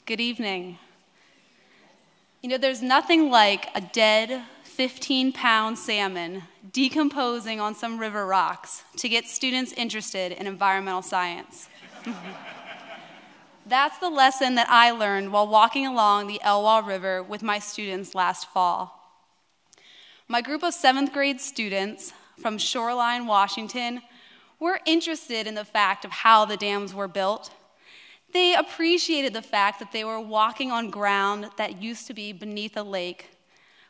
Good evening. You know, there's nothing like a dead 15-pound salmon decomposing on some river rocks to get students interested in environmental science. That's the lesson that I learned while walking along the Elwha River with my students last fall. My group of 7th grade students from Shoreline, Washington, were interested in the fact of how the dams were built. They appreciated the fact that they were walking on ground that used to be beneath a lake,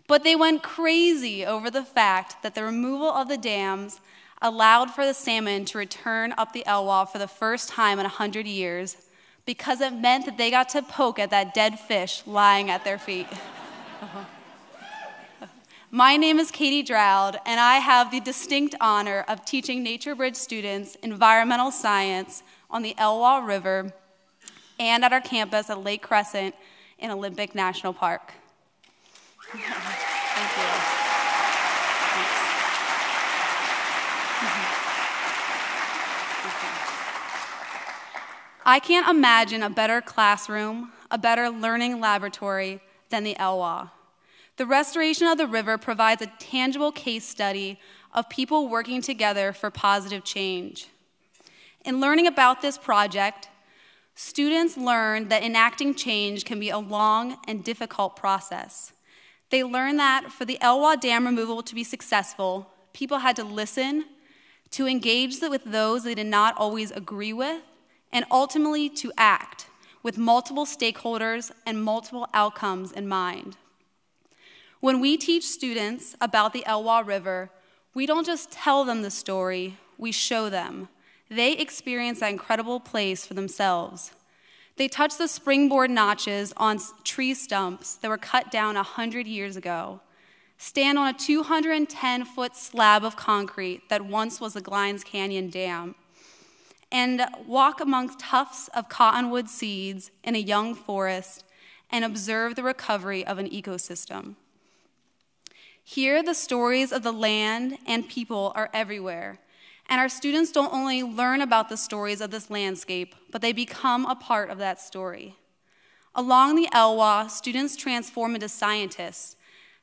but they went crazy over the fact that the removal of the dams allowed for the salmon to return up the Elwha for the first time in 100 years because it meant that they got to poke at that dead fish lying at their feet. My name is Katie Drought, and I have the distinct honor of teaching NatureBridge students environmental science on the Elwha River and at our campus at Lake Crescent in Olympic National Park. Thank you. I can't imagine a better classroom, a better learning laboratory than the Elwha. The restoration of the river provides a tangible case study of people working together for positive change. In learning about this project, students learned that enacting change can be a long and difficult process. They learned that for the Elwha Dam removal to be successful, people had to listen, to engage with those they did not always agree with, and ultimately to act with multiple stakeholders and multiple outcomes in mind. When we teach students about the Elwha River, we don't just tell them the story, we show them. They experience that incredible place for themselves. They touch the springboard notches on tree stumps that were cut down 100 years ago, stand on a 210-foot slab of concrete that once was the Chaco Canyon Dam, and walk amongst tufts of cottonwood seeds in a young forest and observe the recovery of an ecosystem. Here, the stories of the land and people are everywhere, and our students don't only learn about the stories of this landscape, but they become a part of that story. Along the Elwha, students transform into scientists,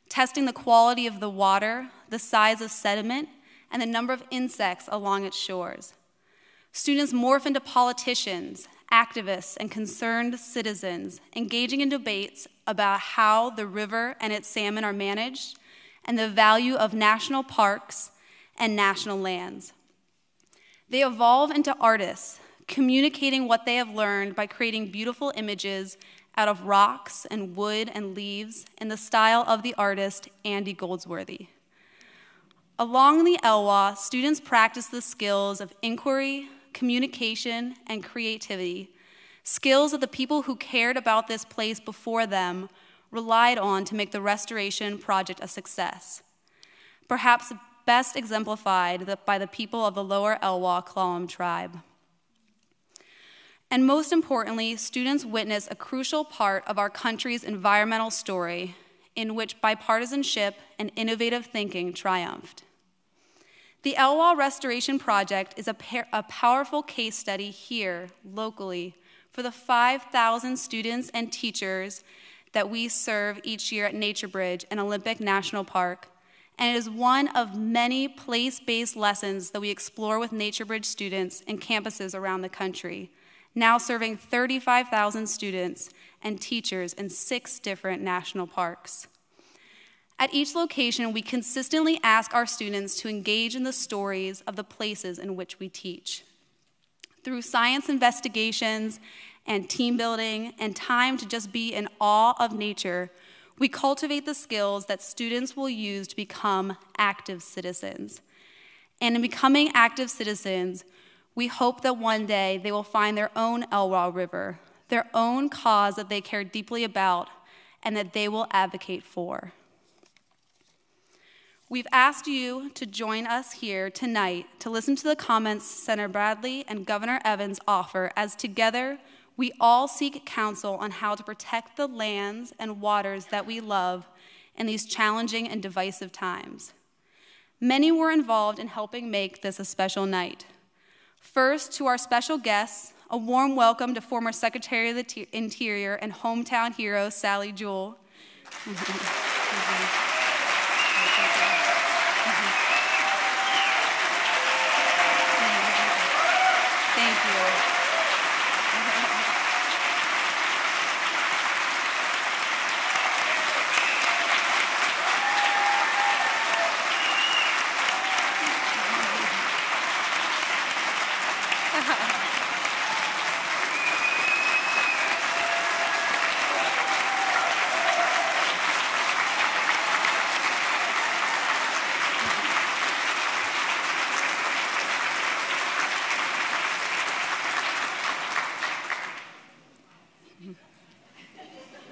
testing the quality of the water, the size of sediment, and the number of insects along its shores. Students morph into politicians, activists, and concerned citizens, engaging in debates about how the river and its salmon are managed, and the value of national parks and national lands. They evolve into artists, communicating what they have learned by creating beautiful images out of rocks and wood and leaves in the style of the artist Andy Goldsworthy. Along the Elwha, students practice the skills of inquiry, communication, and creativity, skills that the people who cared about this place before them relied on to make the restoration project a success. Perhaps best exemplified by the people of the lower Elwha Clallam tribe. And most importantly, students witness a crucial part of our country's environmental story in which bipartisanship and innovative thinking triumphed. The Elwha Restoration Project is a powerful case study here, locally, for the 5,000 students and teachers that we serve each year at NatureBridge and Olympic National Park, and it is one of many place-based lessons that we explore with NatureBridge students and campuses around the country, now serving 35,000 students and teachers in 6 different national parks. At each location, we consistently ask our students to engage in the stories of the places in which we teach. Through science investigations and team building and time to just be in awe of nature, we cultivate the skills that students will use to become active citizens. And in becoming active citizens, we hope that one day they will find their own Elwha River, their own cause that they care deeply about, and that they will advocate for. We've asked you to join us here tonight to listen to the comments Senator Bradley and Governor Evans offer as together we all seek counsel on how to protect the lands and waters that we love in these challenging and divisive times. Many were involved in helping make this a special night. First, to our special guests, A warm welcome to former Secretary of the Interior and hometown hero, Sally Jewell. Thank you.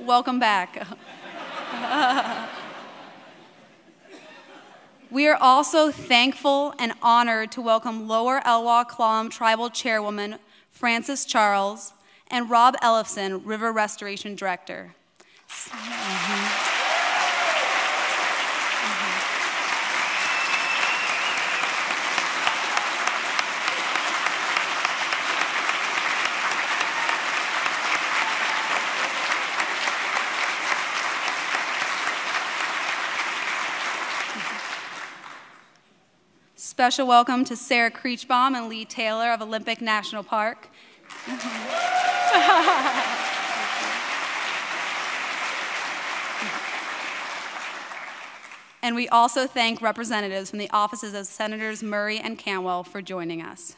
Welcome back. We are also thankful and honored to welcome Lower Elwha Clallam Tribal Chairwoman Frances Charles and Rob Ellefson, River Restoration Director. Special welcome to Sarah Creechbaum and Lee Taylor of Olympic National Park. And we also thank representatives from the offices of Senators Murray and Cantwell for joining us.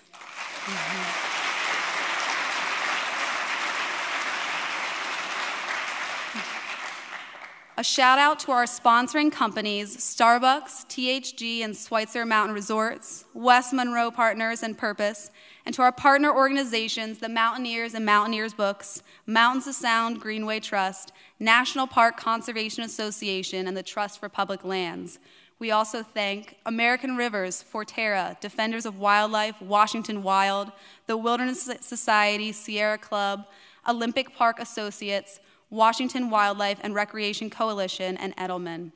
A shout out to our sponsoring companies, Starbucks, THG, and Schweitzer Mountain Resorts, West Monroe Partners and Purpose, and to our partner organizations, the Mountaineers and Mountaineers Books, Mountains of Sound Greenway Trust, National Park Conservation Association, and the Trust for Public Lands. We also thank American Rivers, Forterra, Defenders of Wildlife, Washington Wild, the Wilderness Society, Sierra Club, Olympic Park Associates, Washington Wildlife and Recreation Coalition, and Edelman.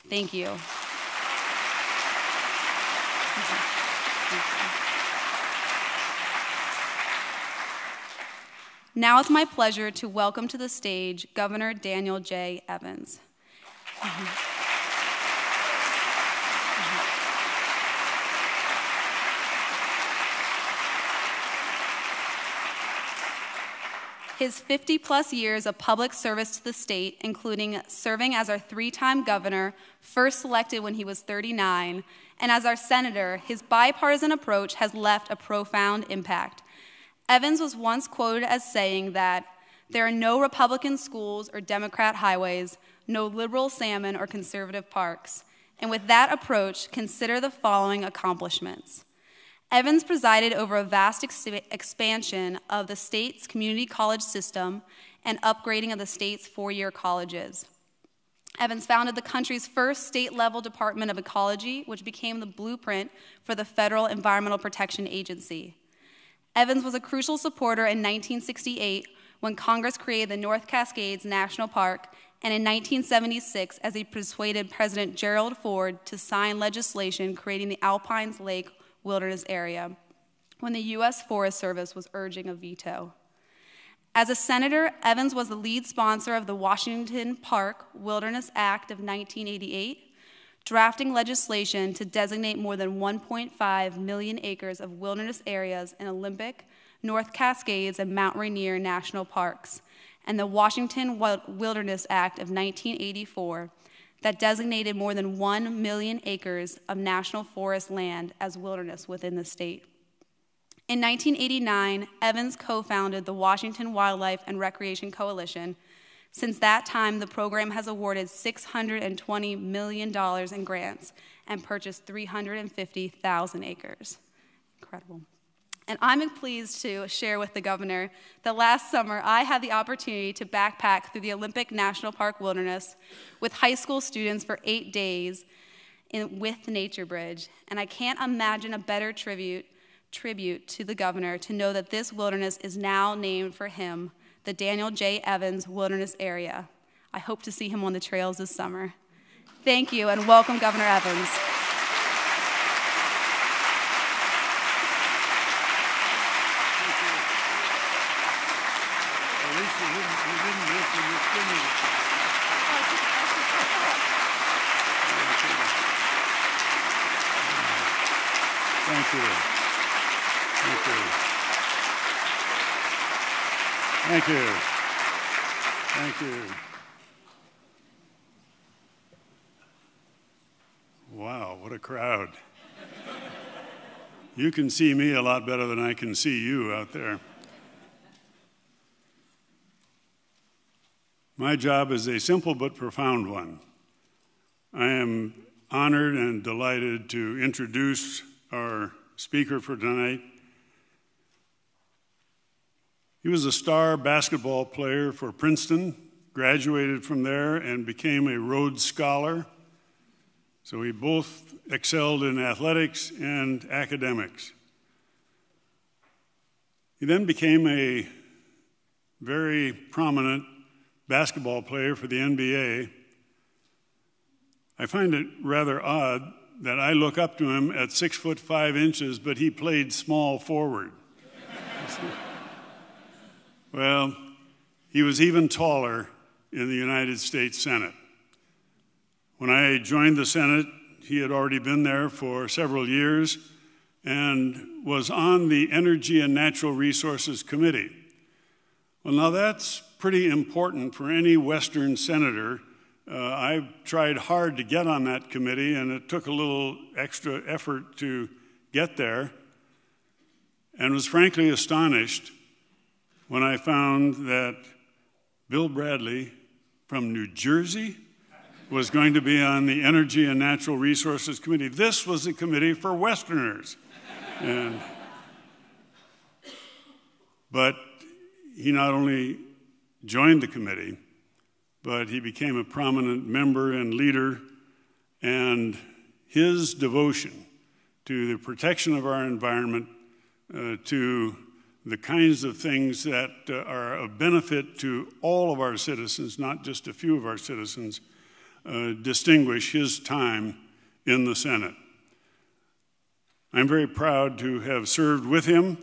Thank you. Now it's my pleasure to welcome to the stage Governor Daniel J. Evans. His 50-plus years of public service to the state, including serving as our 3-time governor, first selected when he was 39, and as our senator, his bipartisan approach has left a profound impact. Evans was once quoted as saying that there are no Republican schools or Democrat highways, no liberal salmon or conservative parks. And with that approach, consider the following accomplishments. Evans presided over a vast expansion of the state's community college system and upgrading of the state's 4-year colleges. Evans founded the country's first state-level Department of Ecology, which became the blueprint for the Federal Environmental Protection Agency. Evans was a crucial supporter in 1968 when Congress created the North Cascades National Park, and in 1976 as he persuaded President Gerald Ford to sign legislation creating the Alpines Lake Wilderness Area, when the U.S. Forest Service was urging a veto. As a senator, Evans was the lead sponsor of the Washington Park Wilderness Act of 1988, drafting legislation to designate more than 1.5 million acres of wilderness areas in Olympic, North Cascades, and Mount Rainier National Parks, and the Washington Wilderness Act of 1984, that designated more than 1 million acres of national forest land as wilderness within the state. In 1989, Evans co-founded the Washington Wildlife and Recreation Coalition. Since that time, the program has awarded $620 million in grants and purchased 350,000 acres. Incredible. And I'm pleased to share with the governor that last summer I had the opportunity to backpack through the Olympic National Park Wilderness with high school students for 8 days with NatureBridge. And I can't imagine a better tribute to the governor to know that this wilderness is now named for him, the Daniel J. Evans Wilderness Area. I hope to see him on the trails this summer. Thank you, and welcome, Governor Evans. at least you didn't mention your stimulus. Thank you. Thank you. Thank you. Thank you. Wow, what a crowd. You can see me a lot better than I can see you out there. My job is a simple but profound one. I am honored and delighted to introduce our speaker for tonight. He was a star basketball player for Princeton, graduated from there, and became a Rhodes Scholar. So we both excelled in athletics and academics. He then became a very prominent basketball player for the NBA. I find it rather odd that I look up to him at 6'5", but he played small forward. Well, he was even taller in the United States Senate. When I joined the Senate, he had already been there for several years and was on the Energy and Natural Resources Committee. Well, now that's pretty important for any Western senator. I tried hard to get on that committee, and it took a little extra effort to get there, and was frankly astonished when I found that Bill Bradley from New Jersey was going to be on the Energy and Natural Resources Committee. This was a committee for Westerners. But he not only joined the committee, but he became a prominent member and leader, and his devotion to the protection of our environment, to the kinds of things that are of benefit to all of our citizens, not just a few of our citizens, distinguish his time in the Senate. I'm very proud to have served with him.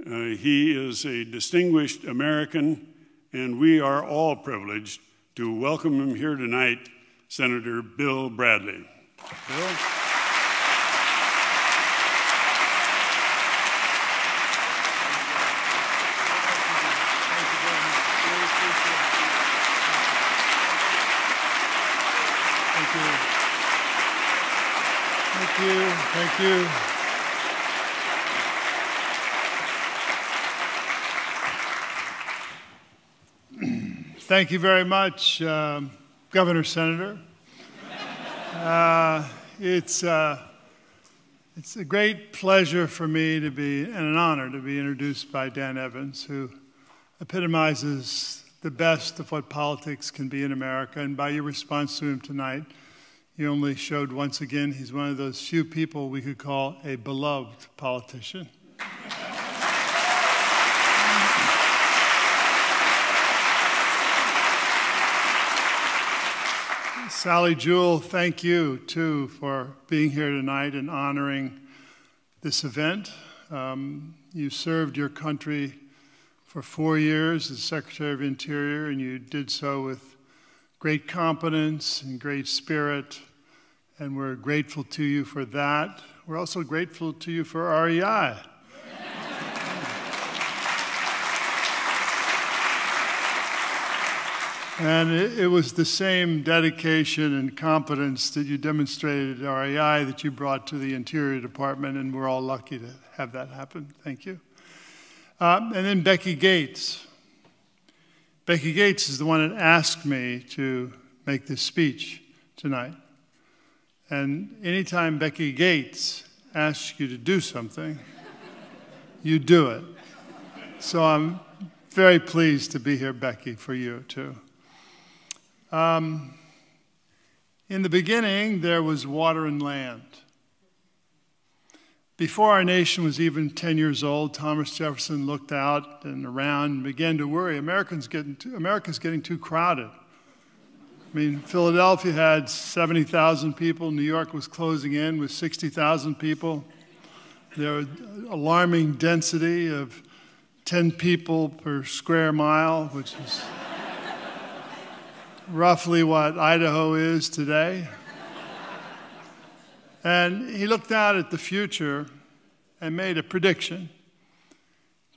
He is a distinguished American, and we are all privileged to welcome him here tonight, Senator Bill Bradley. Bill? Thank you. Thank you very much, Governor Senator. It's a great pleasure for me to be, and an honor to be introduced by Dan Evans, who epitomizes the best of what politics can be in America. And by your response to him tonight, you only showed once again he's one of those few people we could call a beloved politician. Sally Jewell, thank you, too, for being here tonight and honoring this event. You served your country for 4 years as Secretary of Interior, and you did so with great competence and great spirit, and we're grateful to you for that. We're also grateful to you for REI. And it was the same dedication and competence that you demonstrated at REI that you brought to the Interior Department, and we're all lucky to have that happen. Thank you. And then Becky Gates. Becky Gates is the one that asked me to make this speech tonight. And anytime Becky Gates asks you to do something, you do it. So I'm very pleased to be here, Becky, for you, too. In the beginning, there was water and land. Before our nation was even 10 years old, Thomas Jefferson looked out and around and began to worry. America's getting too crowded. I mean, Philadelphia had 70,000 people. New York was closing in with 60,000 people. There was alarming density of 10 people per square mile, which is roughly what Idaho is today. And he looked out at the future and made a prediction.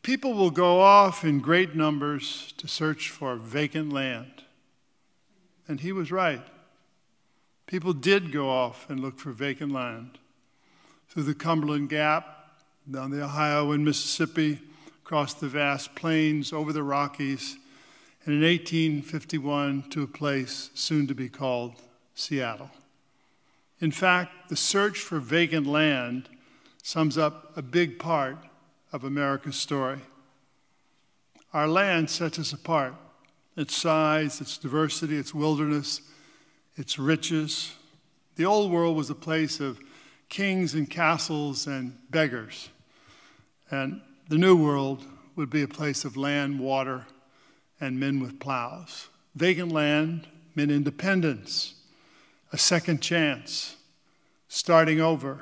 People will go off in great numbers to search for vacant land. And he was right. People did go off and look for vacant land. Through the Cumberland Gap, down the Ohio and Mississippi, across the vast plains, over the Rockies, and in 1851 to a place soon to be called Seattle. In fact, the search for vacant land sums up a big part of America's story. Our land sets us apart. Its size, its diversity, its wilderness, its riches. The old world was a place of kings and castles and beggars. And the new world would be a place of land, water, and men with plows. Vacant land meant independence, a second chance, starting over.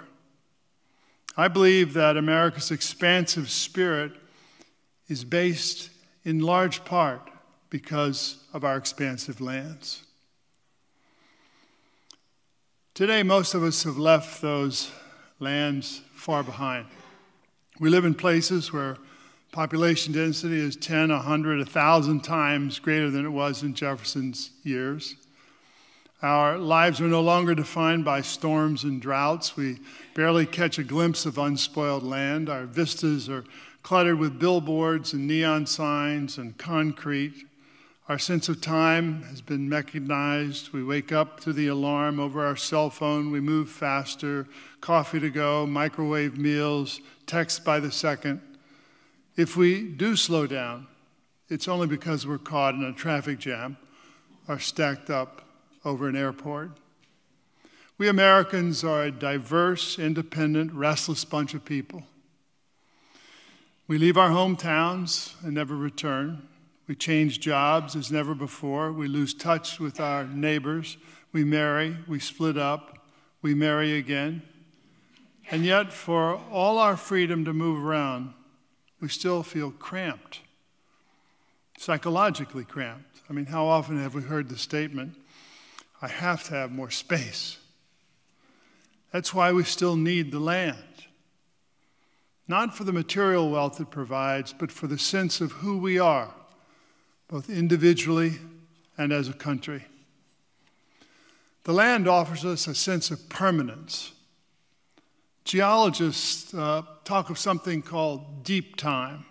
I believe that America's expansive spirit is based in large part because of our expansive lands. Today, most of us have left those lands far behind. We live in places where population density is 10, 100, 1,000 times greater than it was in Jefferson's years. Our lives are no longer defined by storms and droughts. We barely catch a glimpse of unspoiled land. Our vistas are cluttered with billboards and neon signs and concrete. Our sense of time has been mechanized. We wake up to the alarm over our cell phone. We move faster, coffee to go, microwave meals, text by the second. If we do slow down, it's only because we're caught in a traffic jam or stacked up over an airport. We Americans are a diverse, independent, restless bunch of people. We leave our hometowns and never return. We change jobs as never before. We lose touch with our neighbors. We marry, we split up, we marry again. And yet, for all our freedom to move around, we still feel cramped, psychologically cramped. I mean, how often have we heard the statement, I have to have more space? That's why we still need the land. Not for the material wealth it provides, but for the sense of who we are, both individually and as a country. The land offers us a sense of permanence. Geologists talk of something called deep time.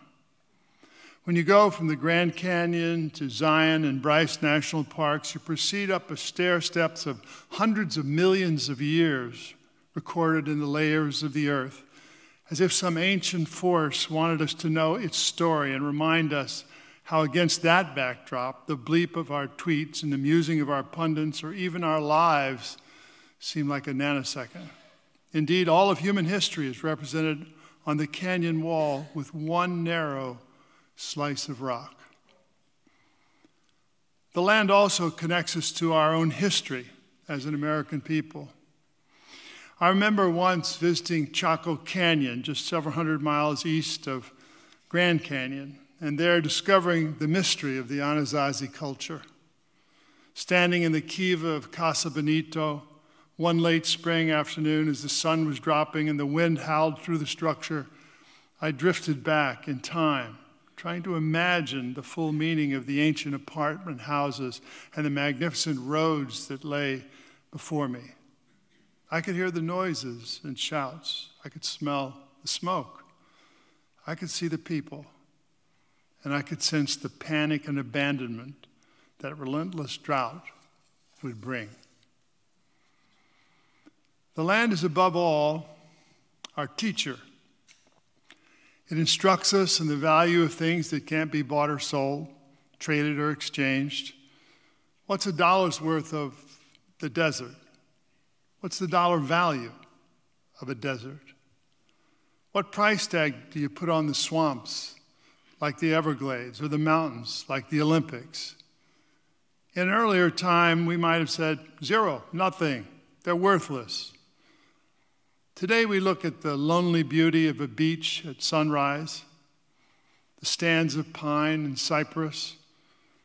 When you go from the Grand Canyon to Zion and Bryce National Parks, you proceed up a stair steps of hundreds of millions of years recorded in the layers of the earth, as if some ancient force wanted us to know its story and remind us how against that backdrop, the bleep of our tweets and the musing of our pundits or even our lives seem like a nanosecond. Indeed, all of human history is represented on the canyon wall with one narrow slice of rock. The land also connects us to our own history as an American people. I remember once visiting Chaco Canyon, just several hundred miles east of Grand Canyon, and there discovering the mystery of the Anasazi culture. Standing in the kiva of Casa Benito, one late spring afternoon as the sun was dropping and the wind howled through the structure, I drifted back in time, trying to imagine the full meaning of the ancient apartment houses and the magnificent roads that lay before me. I could hear the noises and shouts. I could smell the smoke. I could see the people. And I could sense the panic and abandonment that relentless drought would bring. The land is above all our teacher. It instructs us in the value of things that can't be bought or sold, traded or exchanged. What's $1's worth of the desert? What's the dollar value of a desert? What price tag do you put on the swamps, like the Everglades, or the mountains, like the Olympics? In an earlier time, we might have said, zero, nothing, they're worthless. Today we look at the lonely beauty of a beach at sunrise, the stands of pine and cypress,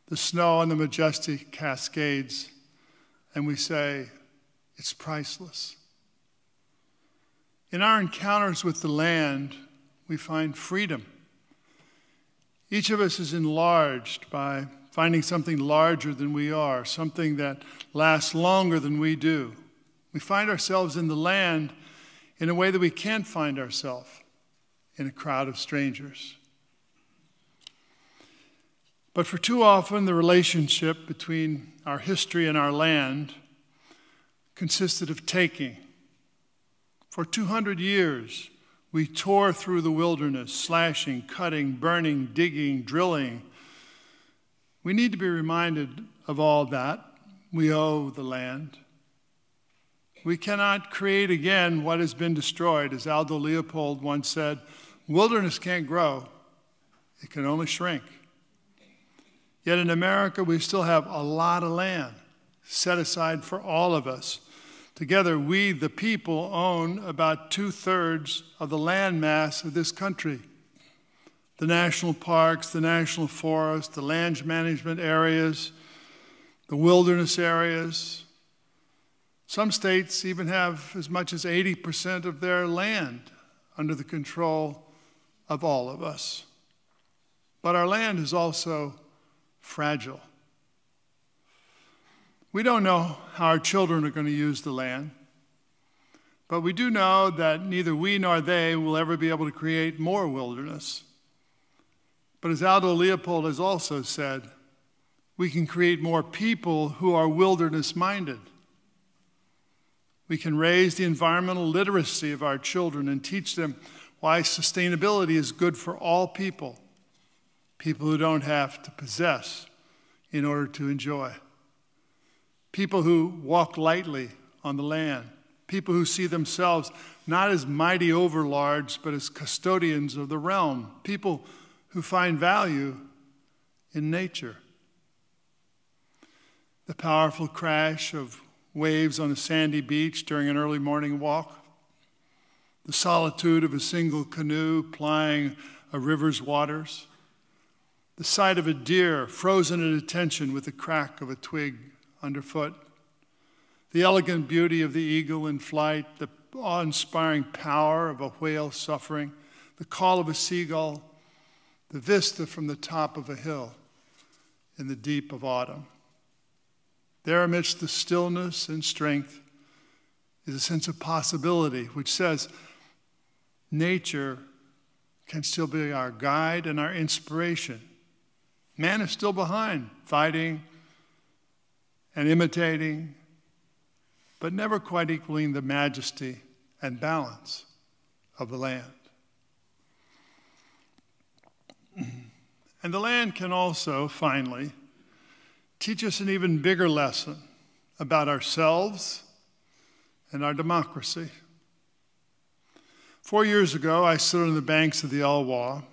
the snow on the majestic Cascades, and we say, it's priceless. In our encounters with the land, we find freedom. Each of us is enlarged by finding something larger than we are, something that lasts longer than we do. We find ourselves in the land in a way that we can't find ourselves in a crowd of strangers. But for too often, the relationship between our history and our land consisted of taking. For 200 years, we tore through the wilderness, slashing, cutting, burning, digging, drilling. We need to be reminded of all that. We owe the land. We cannot create again what has been destroyed. As Aldo Leopold once said, wilderness can't grow. It can only shrink. Yet in America, we still have a lot of land set aside for all of us. Together, we, the people, own about 2/3 of the land mass of this country. The national parks, the national forests, the land management areas, the wilderness areas. Some states even have as much as 80% of their land under the control of all of us. But our land is also fragile. We don't know how our children are going to use the land, but we do know that neither we nor they will ever be able to create more wilderness. But as Aldo Leopold has also said, we can create more people who are wilderness-minded. We can raise the environmental literacy of our children and teach them why sustainability is good for all people, people who don't have to possess in order to enjoy. People who walk lightly on the land. People who see themselves not as mighty overlords, but as custodians of the realm. People who find value in nature. The powerful crash of waves on a sandy beach during an early morning walk. The solitude of a single canoe plying a river's waters. The sight of a deer frozen at attention with the crack of a twig underfoot, the elegant beauty of the eagle in flight, the awe-inspiring power of a whale suffering, the call of a seagull, the vista from the top of a hill in the deep of autumn. There amidst the stillness and strength is a sense of possibility which says nature can still be our guide and our inspiration. Man is still behind, fighting, and imitating, but never quite equaling the majesty and balance of the land. And the land can also, finally, teach us an even bigger lesson about ourselves and our democracy. 4 years ago, I stood on the banks of the Elwha,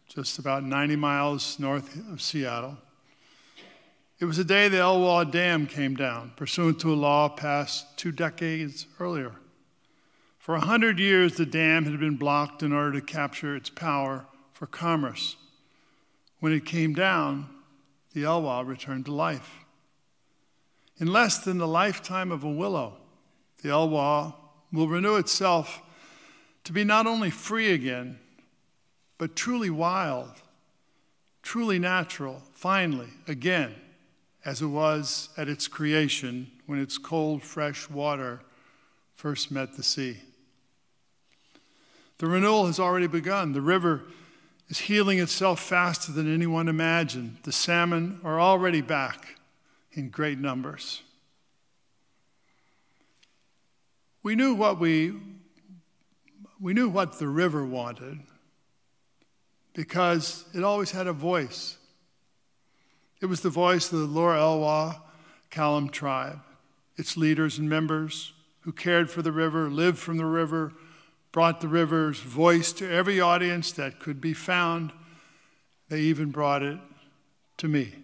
just about 90 miles north of Seattle. It was the day the Elwha Dam came down, pursuant to a law passed 2 decades earlier. For 100 years, the dam had been blocked in order to capture its power for commerce. When it came down, the Elwha returned to life. In less than the lifetime of a willow, the Elwha will renew itself to be not only free again, but truly wild, truly natural, finally, again, as it was at its creation when its cold, fresh water first met the sea. The renewal has already begun. The river is healing itself faster than anyone imagined. The salmon are already back in great numbers. We knew what the river wanted because it always had a voice. It was the voice of the Lower Elwha Kalam tribe, its leaders and members who cared for the river, lived from the river, brought the river's voice to every audience that could be found. They even brought it to me.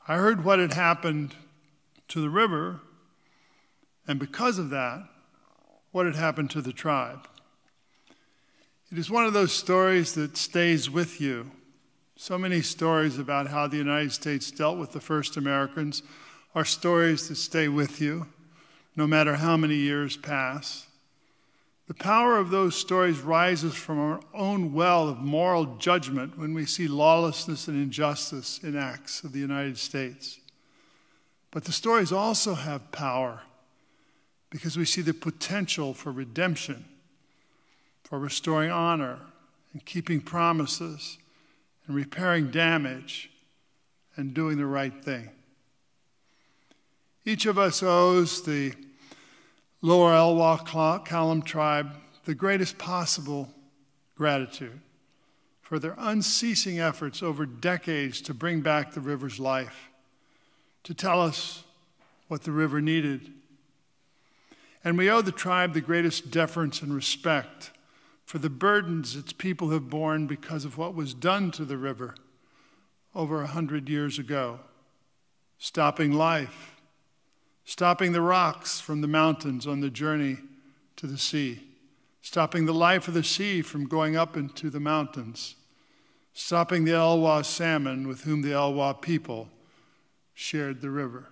I heard what had happened to the river, and because of that, what had happened to the tribe. It is one of those stories that stays with you. So many stories about how the United States dealt with the first Americans are stories that stay with you, no matter how many years pass. The power of those stories rises from our own well of moral judgment when we see lawlessness and injustice in acts of the United States. But the stories also have power because we see the potential for redemption, for restoring honor and keeping promises and repairing damage and doing the right thing. Each of us owes the Lower Elwha Column tribe the greatest possible gratitude for their unceasing efforts over decades to bring back the river's life, to tell us what the river needed. And we owe the tribe the greatest deference and respect for the burdens its people have borne because of what was done to the river over 100 years ago, stopping life, stopping the rocks from the mountains on the journey to the sea, stopping the life of the sea from going up into the mountains, stopping the Elwha salmon with whom the Elwha people shared the river.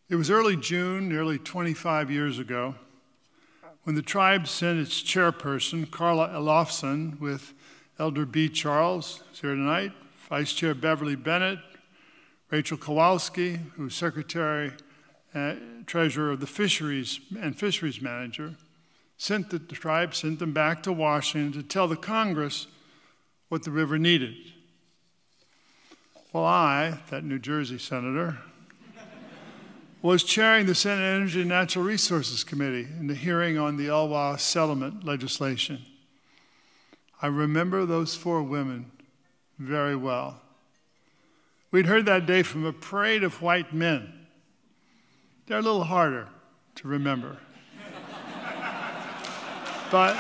It was early June, nearly 25 years ago, when the tribe sent its chairperson, Carla Elofson, with Elder B. Charles, who's here tonight, Vice Chair Beverly Bennett, Rachel Kowalski, who's Secretary Treasurer of the Fisheries and Fisheries Manager, the tribe sent them back to Washington to tell the Congress what the river needed. Well, I, that New Jersey senator, was chairing the Senate Energy and Natural Resources Committee in the hearing on the Elwha settlement legislation. I remember those four women very well. We'd heard that day from a parade of white men. They're a little harder to remember. But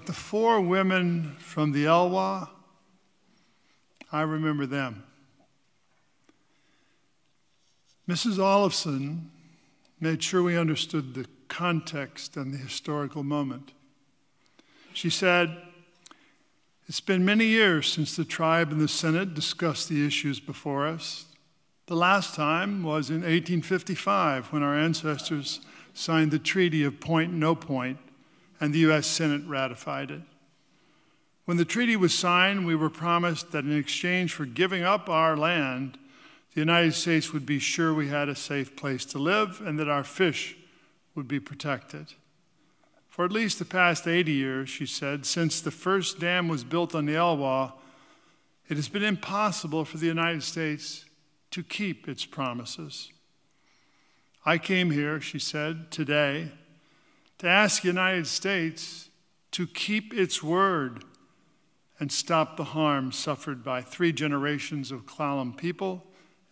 the four women from the Elwha, I remember them. Mrs. Allison made sure we understood the context and the historical moment. She said, "It's been many years since the tribe and the Senate discussed the issues before us. The last time was in 1855 when our ancestors signed the Treaty of Point No Point and the U.S. Senate ratified it. When the treaty was signed, we were promised that in exchange for giving up our land, the United States would be sure we had a safe place to live and that our fish would be protected. For at least the past 80 years, she said, since the first dam was built on the Elwha, it has been impossible for the United States to keep its promises. I came here," she said, "today to ask the United States to keep its word and stop the harm suffered by 3 generations of Klallam people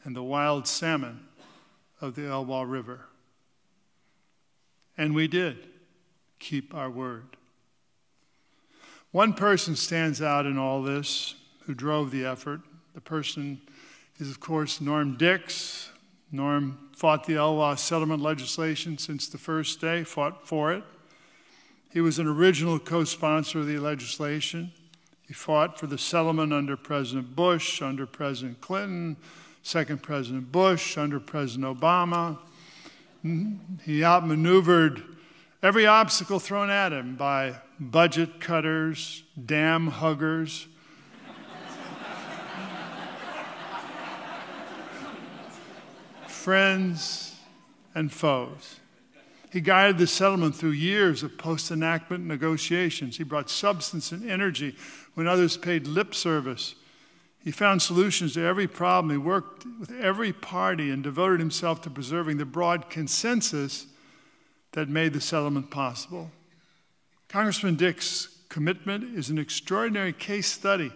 and the wild salmon of the Elwha River." And we did keep our word. One person stands out in all this who drove the effort. The person is, of course, Norm Dix. Norm fought the Elwha settlement legislation since the first day, fought for it. He was an original co-sponsor of the legislation. He fought for the settlement under President Bush, under President Clinton, second President Bush, under President Obama. He outmaneuvered every obstacle thrown at him by budget cutters, dam huggers, friends and foes. He guided the settlement through years of post-enactment negotiations. He brought substance and energy when others paid lip service. He found solutions to every problem. He worked with every party and devoted himself to preserving the broad consensus that made the settlement possible. Congressman Dix's commitment is an extraordinary case study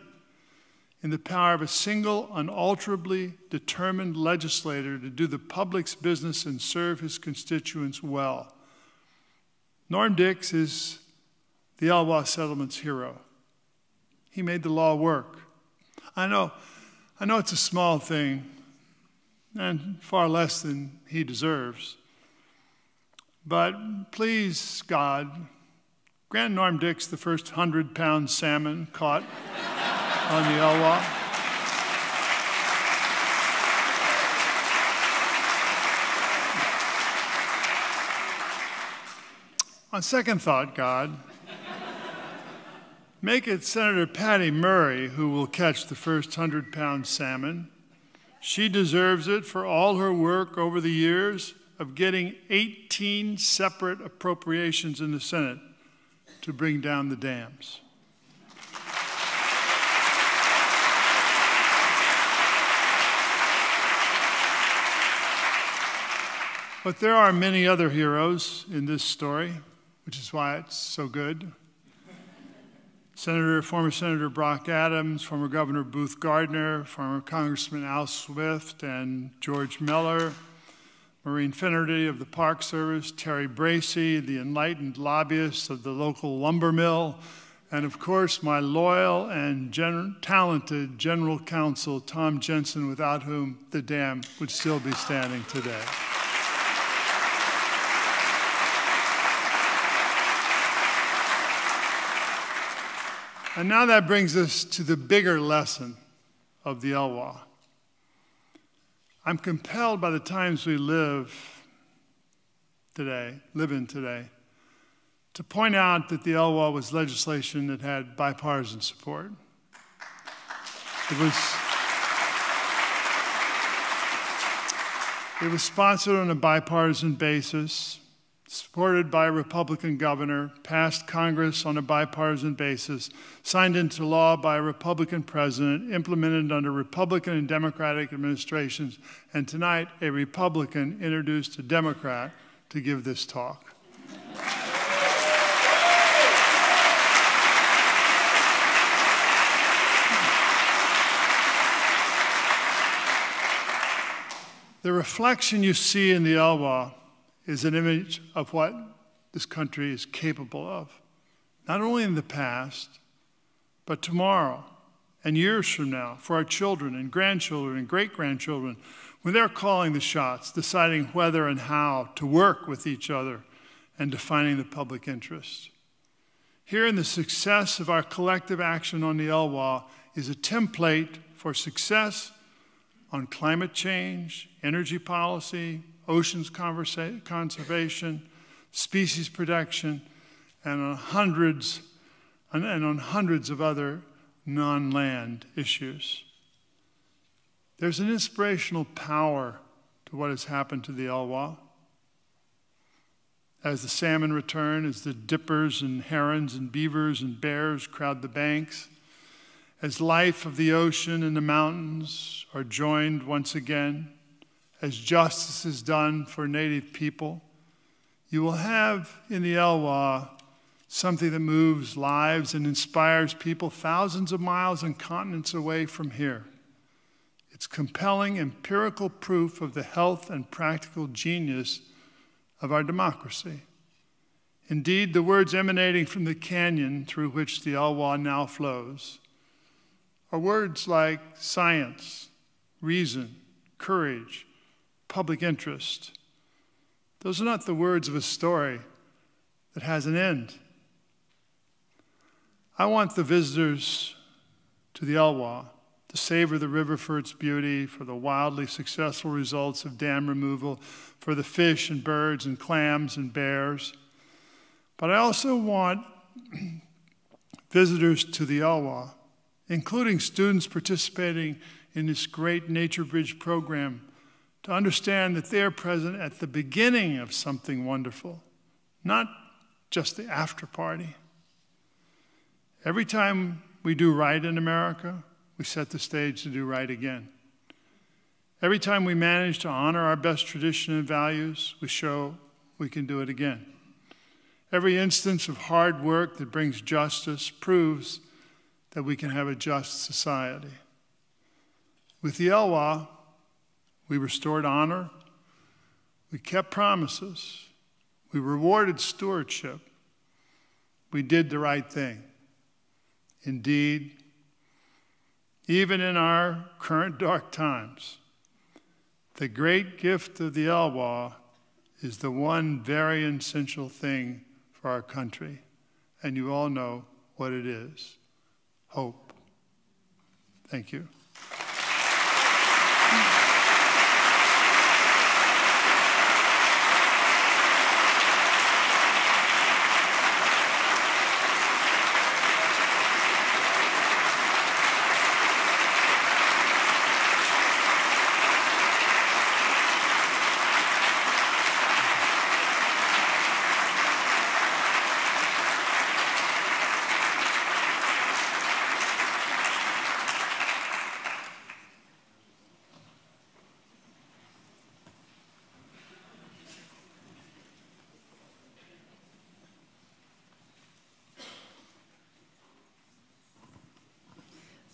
in the power of a single, unalterably determined legislator to do the public's business and serve his constituents well. Norm Dix is the Elwha settlement's hero. He made the law work. I know it's a small thing, and far less than he deserves. But please, God, grant Norm Dix the first 100-pound salmon caught on the Elwha. On second thought, God, make it Senator Patty Murray who will catch the first 100-pound salmon. She deserves it for all her work over the years of getting 18 separate appropriations in the Senate to bring down the dams. But there are many other heroes in this story, which is why it's so good. Former Senator Brock Adams, former Governor Booth Gardner, former Congressman Al Swift and George Miller, Maureen Finnerty of the Park Service, Terry Bracey, the enlightened lobbyists of the local lumber mill, and of course my loyal and talented General Counsel, Tom Jensen, without whom the dam would still be standing today. And now that brings us to the bigger lesson of the Elwha. I'm compelled by the times we live in today, to point out that the Elwha was legislation that had bipartisan support. It was sponsored on a bipartisan basis, supported by a Republican governor, passed Congress on a bipartisan basis, signed into law by a Republican president, implemented under Republican and Democratic administrations, and tonight a Republican introduced a Democrat to give this talk. The reflection you see in the Elwha is an image of what this country is capable of, not only in the past, but tomorrow and years from now for our children and grandchildren and great-grandchildren when they're calling the shots, deciding whether and how to work with each other and defining the public interest. Here in the success of our collective action on the Elwha is a template for success on climate change, energy policy, oceans conservation, species protection, and on hundreds of other non-land issues. There's an inspirational power to what has happened to the Elwha. As the salmon return, as the dippers and herons and beavers and bears crowd the banks, as life of the ocean and the mountains are joined once again, as justice is done for Native people, you will have in the Elwha something that moves lives and inspires people thousands of miles and continents away from here. It's compelling empirical proof of the health and practical genius of our democracy. Indeed, the words emanating from the canyon through which the Elwha now flows are words like science, reason, courage, public interest. Those are not the words of a story that has an end. I want the visitors to the Elwha to savor the river for its beauty, for the wildly successful results of dam removal, for the fish and birds and clams and bears. But I also want visitors to the Elwha, including students participating in this great NatureBridge program, to understand that they are present at the beginning of something wonderful, not just the after party. Every time we do right in America, we set the stage to do right again. Every time we manage to honor our best tradition and values, we show we can do it again. Every instance of hard work that brings justice proves that we can have a just society. With the Elwha, we restored honor, we kept promises, we rewarded stewardship, we did the right thing. Indeed, even in our current dark times, the great gift of the Elwha is the one very essential thing for our country, and you all know what it is: hope. Thank you.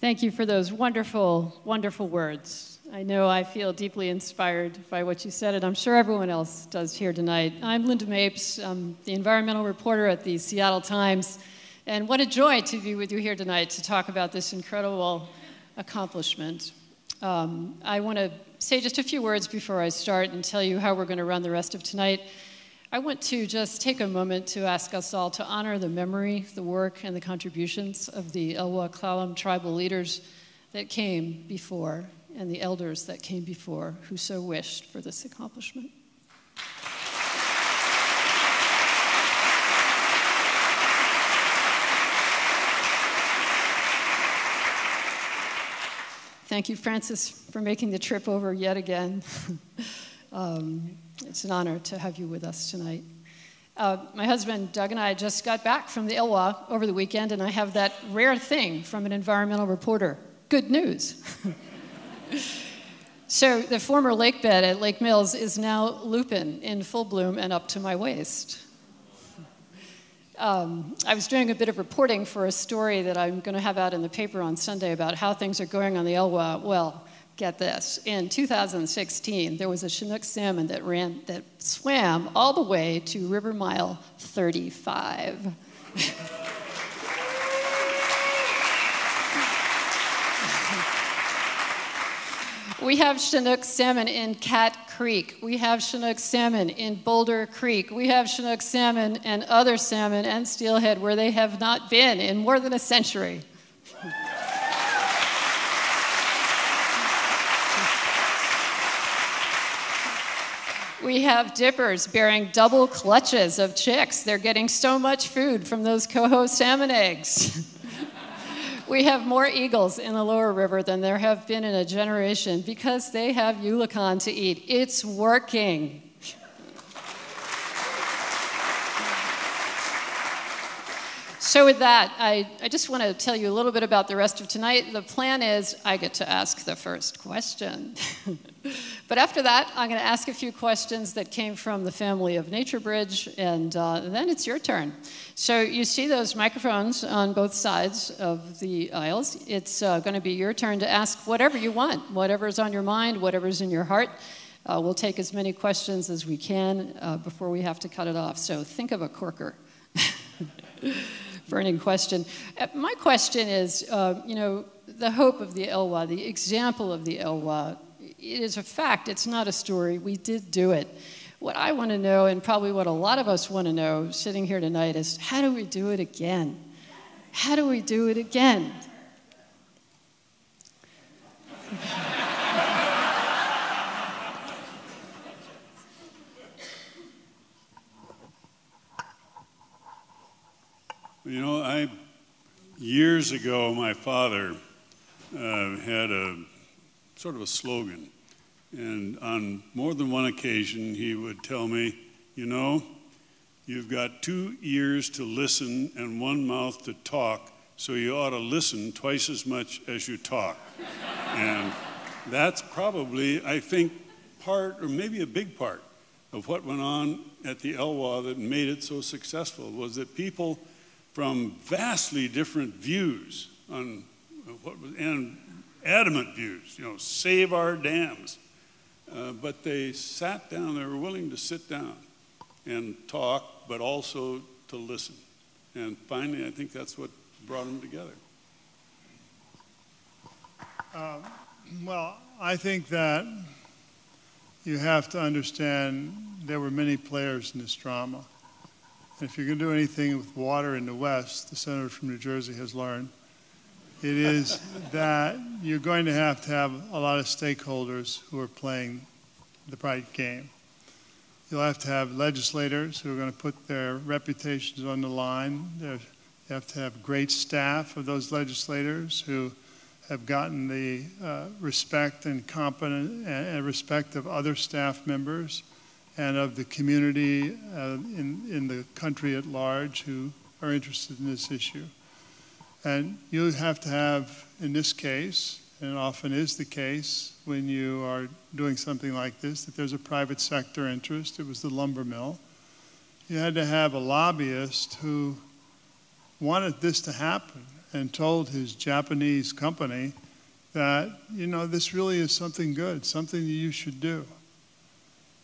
Thank you for those wonderful, wonderful words. I know I feel deeply inspired by what you said, and I'm sure everyone else does here tonight. I'm Linda Mapes. I'm the environmental reporter at the Seattle Times, and what a joy to be with you here tonight to talk about this incredible accomplishment. I want to say just a few words before I start and tell you how we're going to run the rest of tonight. I want to just take a moment to ask us all to honor the memory, the work, and the contributions of the Elwha Clallam tribal leaders that came before and the elders that came before who so wished for this accomplishment. Thank you, Francis, for making the trip over yet again. It's an honor to have you with us tonight. My husband, Doug, and I just got back from the Elwha over the weekend, and I have that rare thing from an environmental reporter: good news. So the former lake bed at Lake Mills is now lupin in full bloom and up to my waist. I was doing a bit of reporting for a story that I'm going to have out in the paper on Sunday about how things are going on the Elwha. Well, get this. In 2016, there was a Chinook salmon that swam all the way to River Mile 35. We have Chinook salmon in Cat Creek. We have Chinook salmon in Boulder Creek. We have Chinook salmon and other salmon and steelhead where they have not been in more than a century. We have dippers bearing double clutches of chicks. They're getting so much food from those coho salmon eggs. We have more eagles in the lower river than there have been in a generation because they have eulachon to eat. It's working. So with that, I just want to tell you a little bit about the rest of tonight. The plan is I get to ask the first question. But after that, I'm going to ask a few questions that came from the family of NatureBridge, and then it's your turn. So you see those microphones on both sides of the aisles. It's going to be your turn to ask whatever you want, whatever's on your mind, whatever's in your heart. We'll take as many questions as we can before we have to cut it off. So think of a corker. Burning question. My question is, the hope of the Elwha, the example of the Elwha, it is a fact. It's not a story. We did do it. What I want to know, and probably what a lot of us want to know sitting here tonight, is how do we do it again? How do we do it again? Years ago, my father had a sort of a slogan, and on more than one occasion, he would tell me, you've got 2 ears to listen and 1 mouth to talk, so you ought to listen twice as much as you talk. And that's probably, I think, part, or maybe a big part, of what went on at the Elwha that made it so successful, was that people from vastly different views on and adamant views, save our dams. But they sat down, they were willing to sit down and talk, but also to listen. And finally, I think that's what brought them together. Well, I think that you have to understand there were many players in this drama. And if you're going to do anything with water in the West, the senator from New Jersey has learned, it is that you're going to have a lot of stakeholders who are playing the right game. You'll have to have legislators who are going to put their reputations on the line. You have to have great staff of those legislators who have gotten the respect and competence and respect of other staff members and of the community in the country at large who are interested in this issue. And you have to have, in this case, and it often is the case when you are doing something like this, that there's a private sector interest. It was the lumber mill. You had to have a lobbyist who wanted this to happen and told his Japanese company that, you know, this really is something good, something that you should do.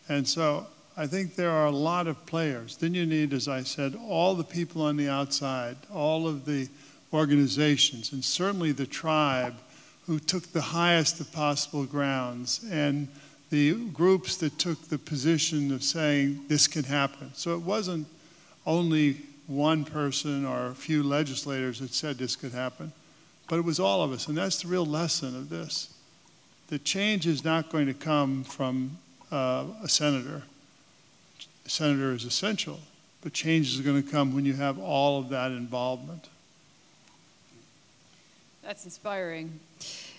And so I think there are a lot of players. Then you need, as I said, all the people on the outside, all of the organizations, and certainly the tribe who took the highest of possible grounds, and the groups that took the position of saying this can happen. So it wasn't only one person or a few legislators that said this could happen, but it was all of us. And that's the real lesson of this. The change is not going to come from a senator. A senator is essential, but change is going to come when you have all of that involvement. That's inspiring.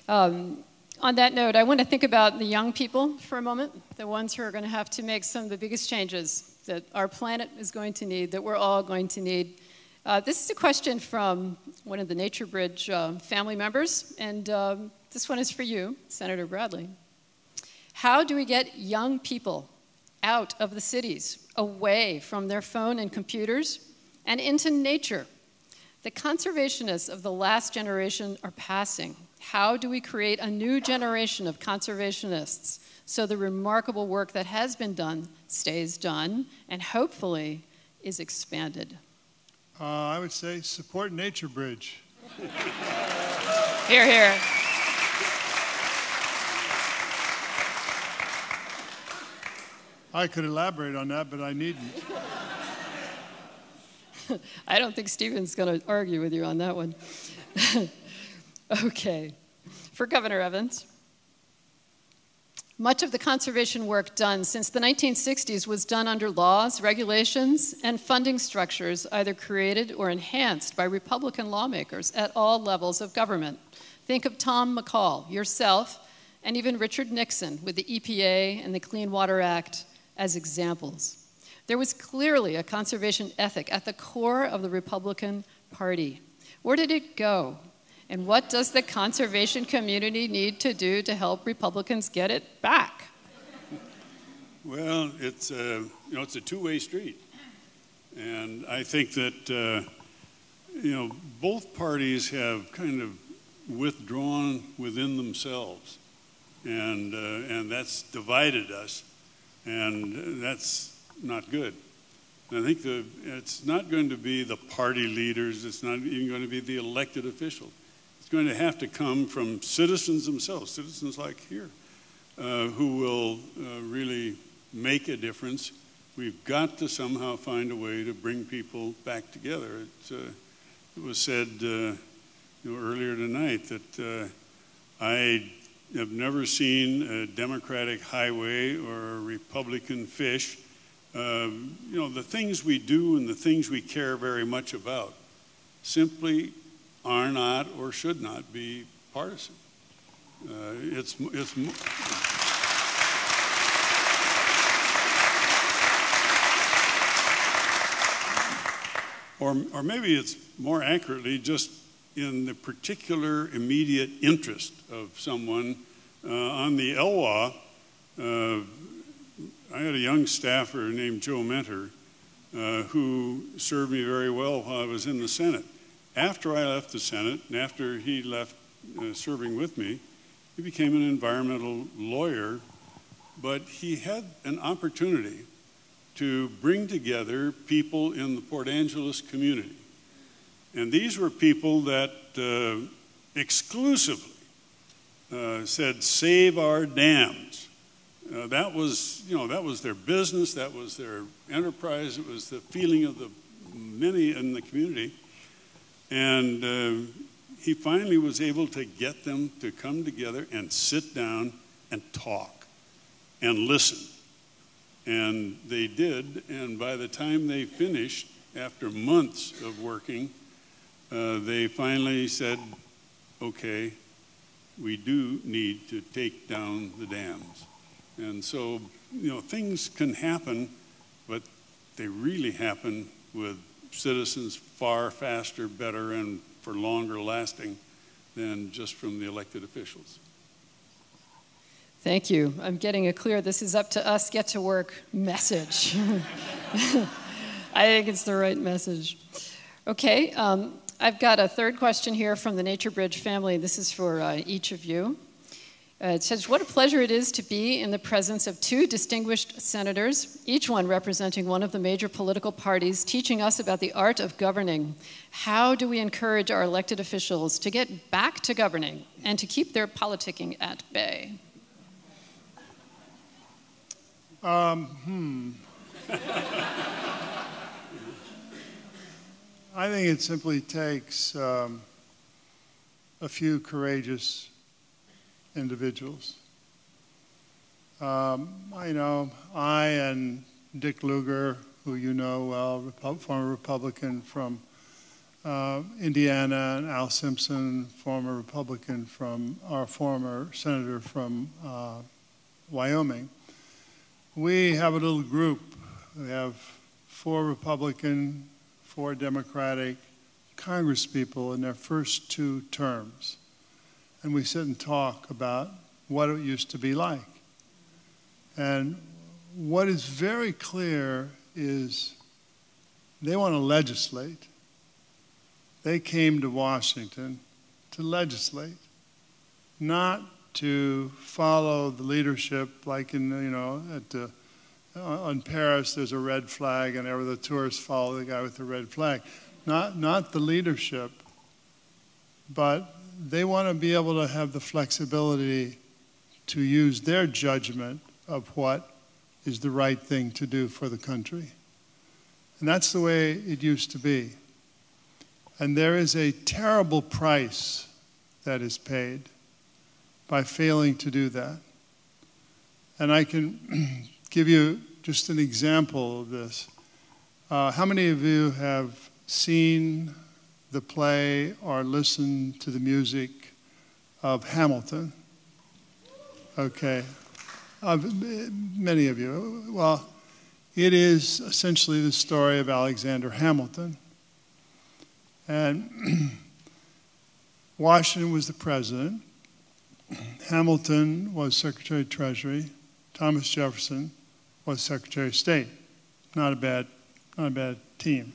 On that note, I want to think about the young people for a moment, the ones who are going to have to make some of the biggest changes that our planet is going to need, that we're all going to need. This is a question from one of the NatureBridge family members, and this one is for you, Senator Bradley. How do we get young people out of the cities, away from their phone and computers, and into nature? The conservationists of the last generation are passing. How do we create a new generation of conservationists so the remarkable work that has been done stays done and hopefully is expanded? I would say support NatureBridge. Hear, hear. I could elaborate on that, but I needn't. I don't think Stephen's going to argue with you on that one. Okay. For Governor Evans, much of the conservation work done since the 1960s was done under laws, regulations, and funding structures either created or enhanced by Republican lawmakers at all levels of government. Think of Tom McCall, yourself, and even Richard Nixon with the EPA and the Clean Water Act as examples. There was clearly a conservation ethic at the core of the Republican Party. Where did it go? And what does the conservation community need to do to help Republicans get it back? Well, it's a two-way street. And I think that, both parties have kind of withdrawn within themselves. And that's divided us. And that's not good. And I think it's not going to be the party leaders. It's not even going to be the elected officials. It's going to have to come from citizens themselves, citizens like here, who will really make a difference. We've got to somehow find a way to bring people back together. It was said earlier tonight that I have never seen a Democratic highway or a Republican fish. The things we do and the things we care very much about simply are not or should not be partisan. Or maybe it's more accurately just in the particular immediate interest of someone. On the Elwha, I had a young staffer named Joe Mentor who served me very well while I was in the Senate. After I left the Senate, and after he left serving with me, he became an environmental lawyer, but he had an opportunity to bring together people in the Port Angeles community. And these were people that exclusively said, save our dams. that was, that was their business, that was their enterprise, it was the feeling of the many in the community. And he finally was able to get them to come together and sit down and talk and listen. And they did, and by the time they finished, after months of working, they finally said, okay, we do need to take down the dams. And so, things can happen, but they really happen with citizens far faster, better, and for longer lasting than just from the elected officials. Thank you. I'm getting a clear "this is up to us, get to work" message. I think it's the right message. Okay, I've got a third question here from the NatureBridge family. This is for each of you. It says, what a pleasure it is to be in the presence of two distinguished senators, each one representing one of the major political parties, teaching us about the art of governing. How do we encourage our elected officials to get back to governing and to keep their politicking at bay? I think it simply takes a few courageous individuals. I and Dick Lugar, who you know well, former Republican from Indiana, and Al Simpson, former Republican from, our former senator from Wyoming. We have a little group. We have 4 Republican, 4 Democratic Congresspeople in their first 2 terms. And we sit and talk about what it used to be like. And what is very clear is they want to legislate. They came to Washington to legislate, not to follow the leadership like in, on Paris there's a red flag and ever the tourists follow the guy with the red flag. Not the leadership, but they want to be able to have the flexibility to use their judgment of what is the right thing to do for the country. And that's the way it used to be. And there is a terrible price that is paid by failing to do that. And I can give you just an example of this. How many of you have seen the play or listened to the music of Hamilton? Okay. Many of you. Well, it is essentially the story of Alexander Hamilton. And Washington was the president. Hamilton was Secretary of Treasury. Thomas Jefferson was Secretary of State. Not a bad team.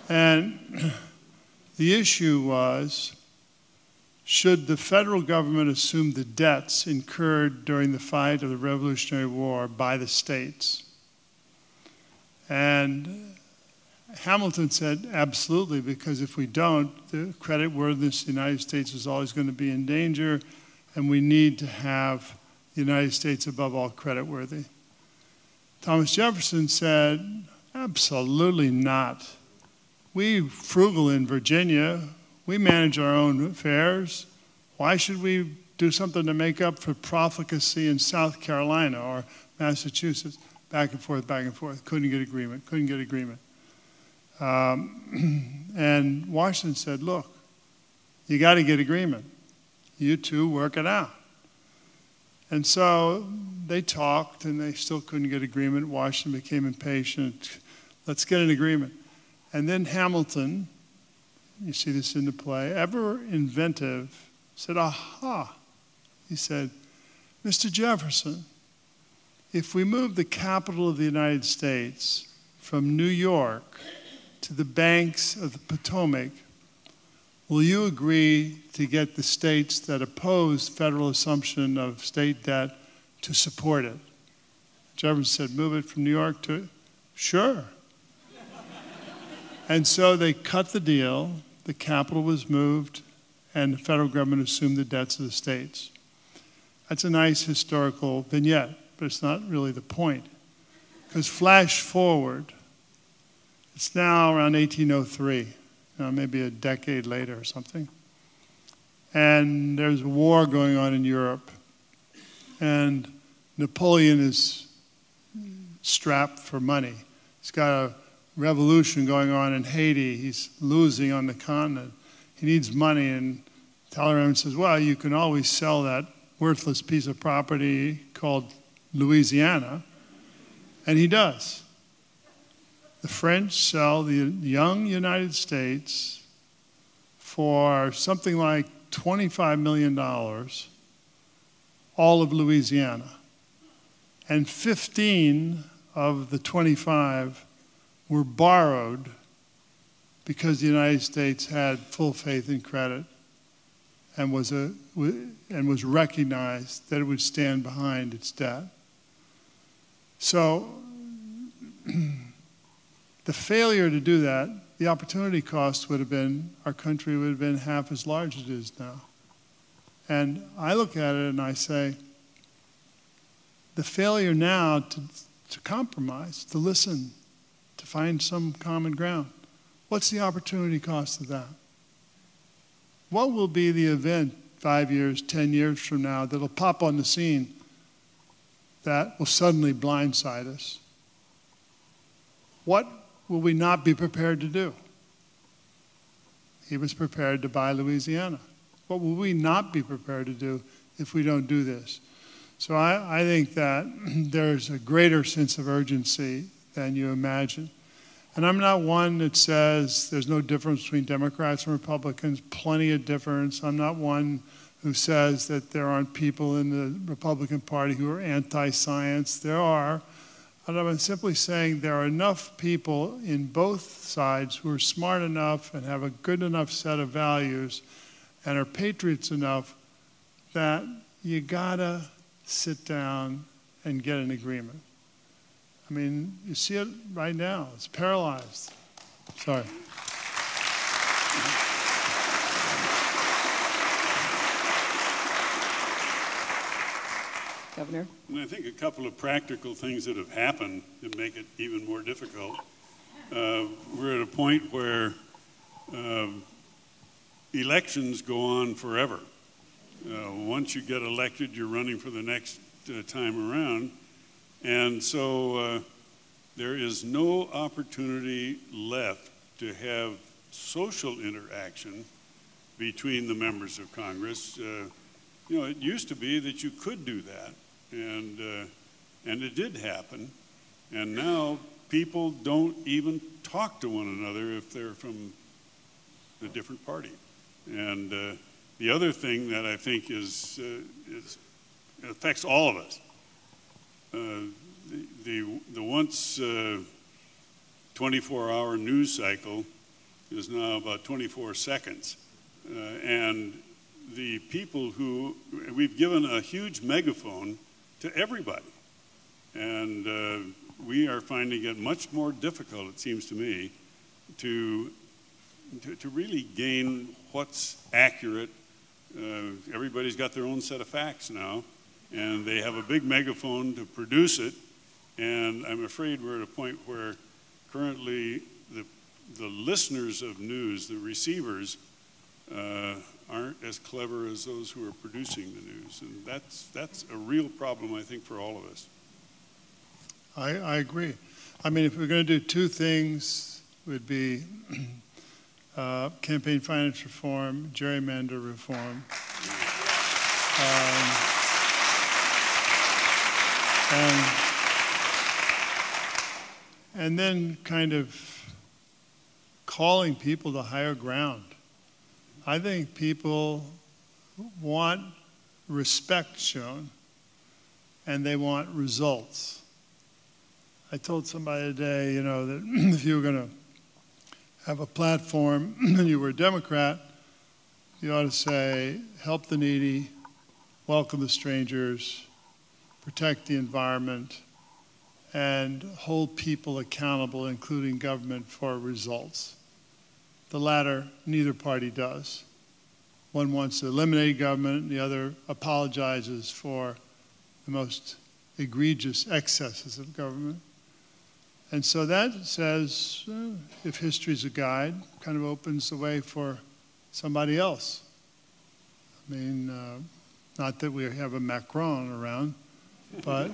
And the issue was, should the federal government assume the debts incurred during the fight of the Revolutionary War by the states? And Hamilton said, absolutely, because if we don't, the creditworthiness of the United States is always going to be in danger, and we need to have the United States above all creditworthy. Thomas Jefferson said, absolutely not. We frugal in Virginia, we manage our own affairs. Why should we do something to make up for profligacy in South Carolina or Massachusetts? Back and forth, back and forth. Couldn't get agreement. And Washington said, look, you got to get agreement. You two work it out. And so they talked, and they still couldn't get agreement. Washington became impatient. Let's get an agreement. And then Hamilton, you see this in the play, ever inventive, said, aha. He said, Mr. Jefferson, if we move the capital of the United States from New York to the banks of the Potomac, will you agree to get the states that oppose federal assumption of state debt to support it? Jefferson said, move it from New York to, sure. And so they cut the deal, the capital was moved, and the federal government assumed the debts of the states. That's a nice historical vignette, but it's not really the point. Because flash forward, it's now around 1803, maybe a decade later or something. And there's a war going on in Europe. And Napoleon is strapped for money. He's got a revolution going on in Haiti. He's losing on the continent. He needs money, and Talleyrand says, well, you can always sell that worthless piece of property called Louisiana, and he does. The French sell the young United States for something like $25 million, all of Louisiana. And 15 of the 25 were borrowed because the United States had full faith and credit and was recognized that it would stand behind its debt. So the failure to do that, the opportunity cost would have been, our country would have been half as large as it is now. And I look at it and I say, the failure now to compromise, to listen, to find some common ground, what's the opportunity cost of that? What will be the event 5 years, 10 years from now that'll pop on the scene that will suddenly blindside us? What will we not be prepared to do? He was prepared to buy Louisiana. What will we not be prepared to do if we don't do this? So I think that there's a greater sense of urgency than you imagine. And I'm not one that says there's no difference between Democrats and Republicans, plenty of difference. I'm not one who says that there aren't people in the Republican Party who are anti-science. There are. And I'm simply saying there are enough people in both sides who are smart enough and have a good enough set of values and are patriots enough that you gotta sit down and get an agreement. I mean, you see it right now. It's paralyzed. Sorry. Governor? And I think a couple of practical things that have happened that make it even more difficult. We're at a point where elections go on forever. Once you get elected, you're running for the next time around. And so there is no opportunity left to have social interaction between the members of Congress. It used to be that you could do that, and it did happen. And now people don't even talk to one another if they're from a different party. And the other thing that I think affects all of us. The once 24-hour news cycle is now about 24 seconds. And the people who, we've given a huge megaphone to everybody. And we are finding it much more difficult, it seems to me, to really gain what's accurate. Everybody's got their own set of facts now. And they have a big megaphone to produce it, and I'm afraid we're at a point where currently the listeners of news, the receivers, aren't as clever as those who are producing the news, and that's a real problem, I think, for all of us. I agree. I mean, if we're going to do two things, it would be campaign finance reform, gerrymander reform. And then kind of calling people to higher ground. I think people want respect shown, and they want results. I told somebody today, that if you were going to have a platform and you were a Democrat, you ought to say, help the needy, welcome the strangers, protect the environment, and hold people accountable, including government, for results. The latter, neither party does. One wants to eliminate government, and the other apologizes for the most egregious excesses of government. And so that says, if history's a guide, kind of opens the way for somebody else. I mean, not that we have a Macron around, but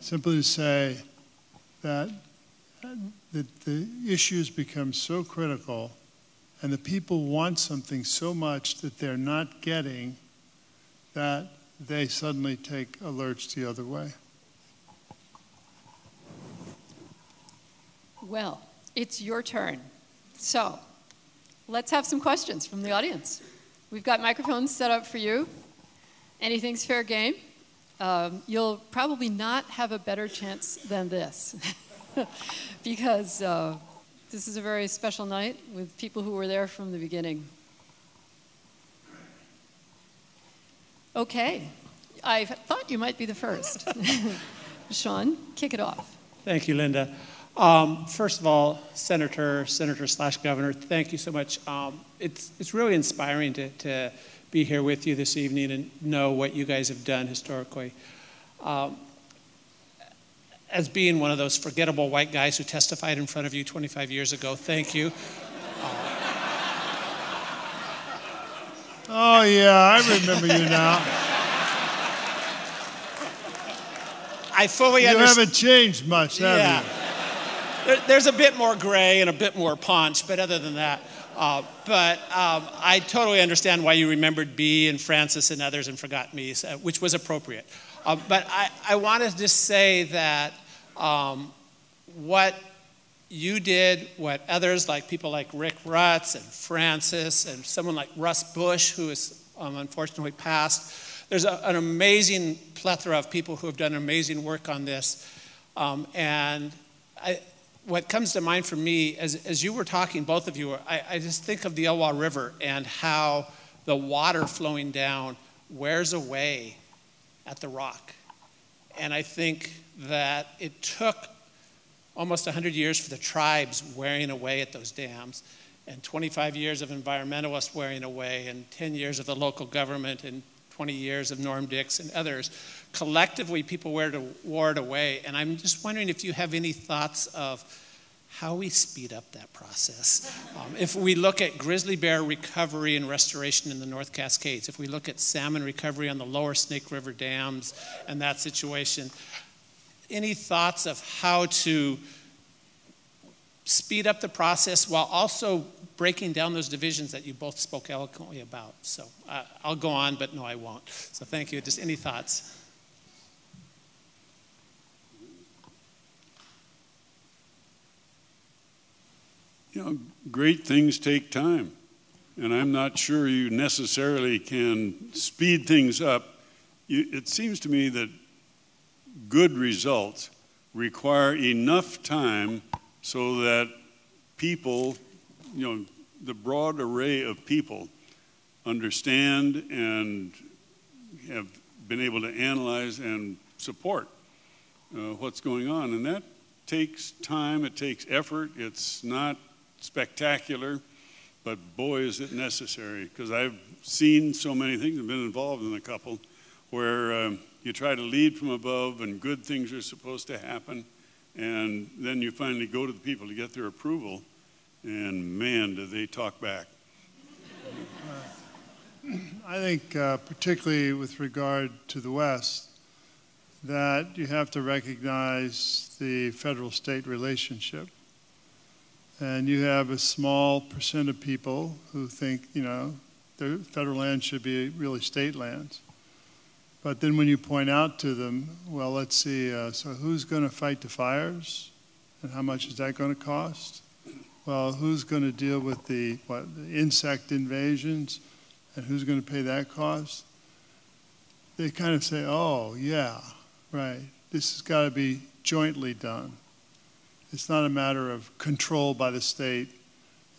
simply to say that the issues become so critical and the people want something so much that they're not getting that they suddenly take a lurch the other way. Well, it's your turn. So let's have some questions from the audience. We've got microphones set up for you. Anything's fair game. You'll probably not have a better chance than this because this is a very special night with people who were there from the beginning. Okay, I thought you might be the first. Sean, kick it off. Thank you, Linda. First of all, Senator/Governor, thank you so much. It's really inspiring to be here with you this evening and know what you guys have done historically. As being one of those forgettable white guys who testified in front of you 25 years ago, thank you. Oh, yeah, I remember you now. I fully You understand. haven't changed much, have you? There's a bit more gray and a bit more punch, but other than that, I totally understand why you remembered B and Francis and others and forgot me, which was appropriate. But I want to just say that what you did, what others, like people like Rick Rutz and Francis and someone like Russ Bush, who is unfortunately passed, there's an amazing plethora of people who have done amazing work on this. What comes to mind for me, as you were talking, both of you, I just think of the Elwha River and how the water flowing down wears away at the rock. And I think that it took almost 100 years for the tribes wearing away at those dams, and 25 years of environmentalists wearing away, and 10 years of the local government, and 20 years of Norm Dix and others. Collectively, people wore it away. And I'm just wondering if you have any thoughts of how we speed up that process. If we look at grizzly bear recovery and restoration in the North Cascades, if we look at salmon recovery on the lower Snake River dams and that situation, any thoughts of how to speed up the process while also breaking down those divisions that you both spoke eloquently about? So I'll go on, but no, I won't. So thank you. Just any thoughts? You know, great things take time, and I'm not sure you necessarily can speed things up. It seems to me that good results require enough time so that people, you know, the broad array of people understand and have been able to analyze and support what's going on. And that takes time, it takes effort. It's not spectacular, but boy, is it necessary, because I've seen so many things, I've been involved in a couple, where you try to lead from above and good things are supposed to happen, and then you finally go to the people to get their approval, and man, do they talk back. I think particularly with regard to the West, that you have to recognize the federal-state relationship. And you have a small percent of people who think, you know, their federal land should be really state lands. But then when you point out to them, well, let's see, so who's going to fight the fires? And how much is that going to cost? Well, who's going to deal with the insect invasions? And who's going to pay that cost? They kind of say, oh, yeah, right. This has got to be jointly done. It's not a matter of control by the state.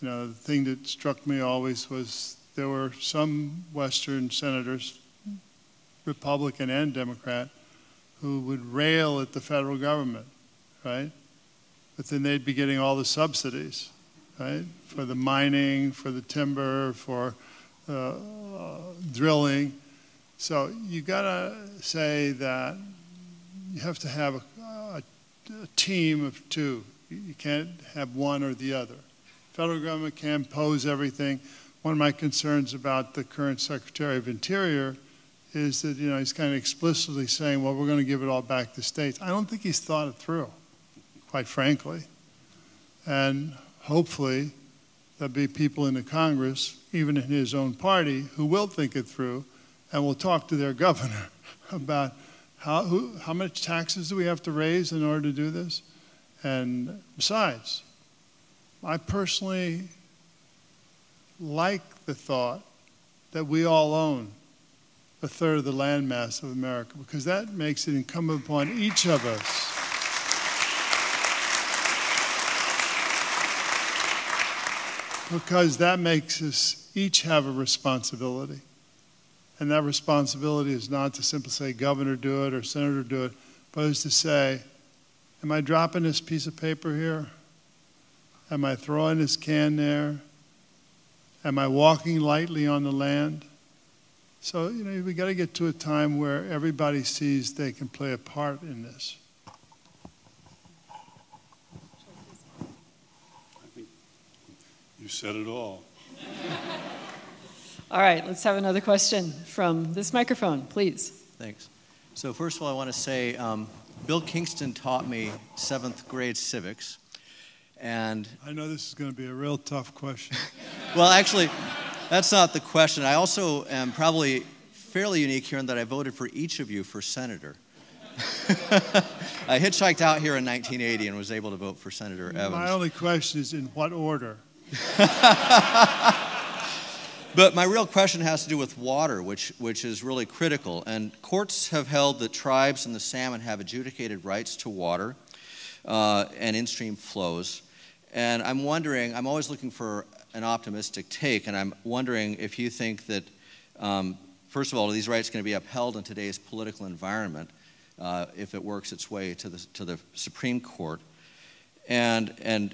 You know, the thing that struck me always was there were some Western senators, Republican and Democrat, who would rail at the federal government, right? But then they'd be getting all the subsidies, right? For the mining, for the timber, for drilling. So you got to say that you have to have a team of two. You can't have one or the other. Federal government can't impose everything. One of my concerns about the current Secretary of Interior is that, you know, he's kind of explicitly saying, well, we're going to give it all back to states. I don't think he's thought it through, quite frankly. And hopefully there'll be people in the Congress, even in his own party, who will think it through and will talk to their governor about how much taxes do we have to raise in order to do this? And besides, I personally like the thought that we all own a third of the landmass of America, because that makes it incumbent upon each of us because that makes us each have a responsibility. And that responsibility is not to simply say, governor, do it, or senator, do it, but is to say, am I dropping this piece of paper here? Am I throwing this can there? Am I walking lightly on the land? So, you know, we got to get to a time where everybody sees they can play a part in this. I think you said it all. All right, let's have another question from this microphone, please. Thanks. So first of all, I want to say Bill Kingston taught me 7th grade civics. And I know this is going to be a real tough question. well, actually, that's not the question. I also am probably fairly unique here in that I voted for each of you for senator. I hitchhiked out here in 1980 and was able to vote for Senator Evans. My only question is, in what order? But my real question has to do with water, which is really critical. And courts have held that tribes and the salmon have adjudicated rights to water and in-stream flows. And I'm wondering, I'm always looking for an optimistic take, and I'm wondering if you think that, first of all, are these rights going to be upheld in today's political environment if it works its way to the Supreme Court? And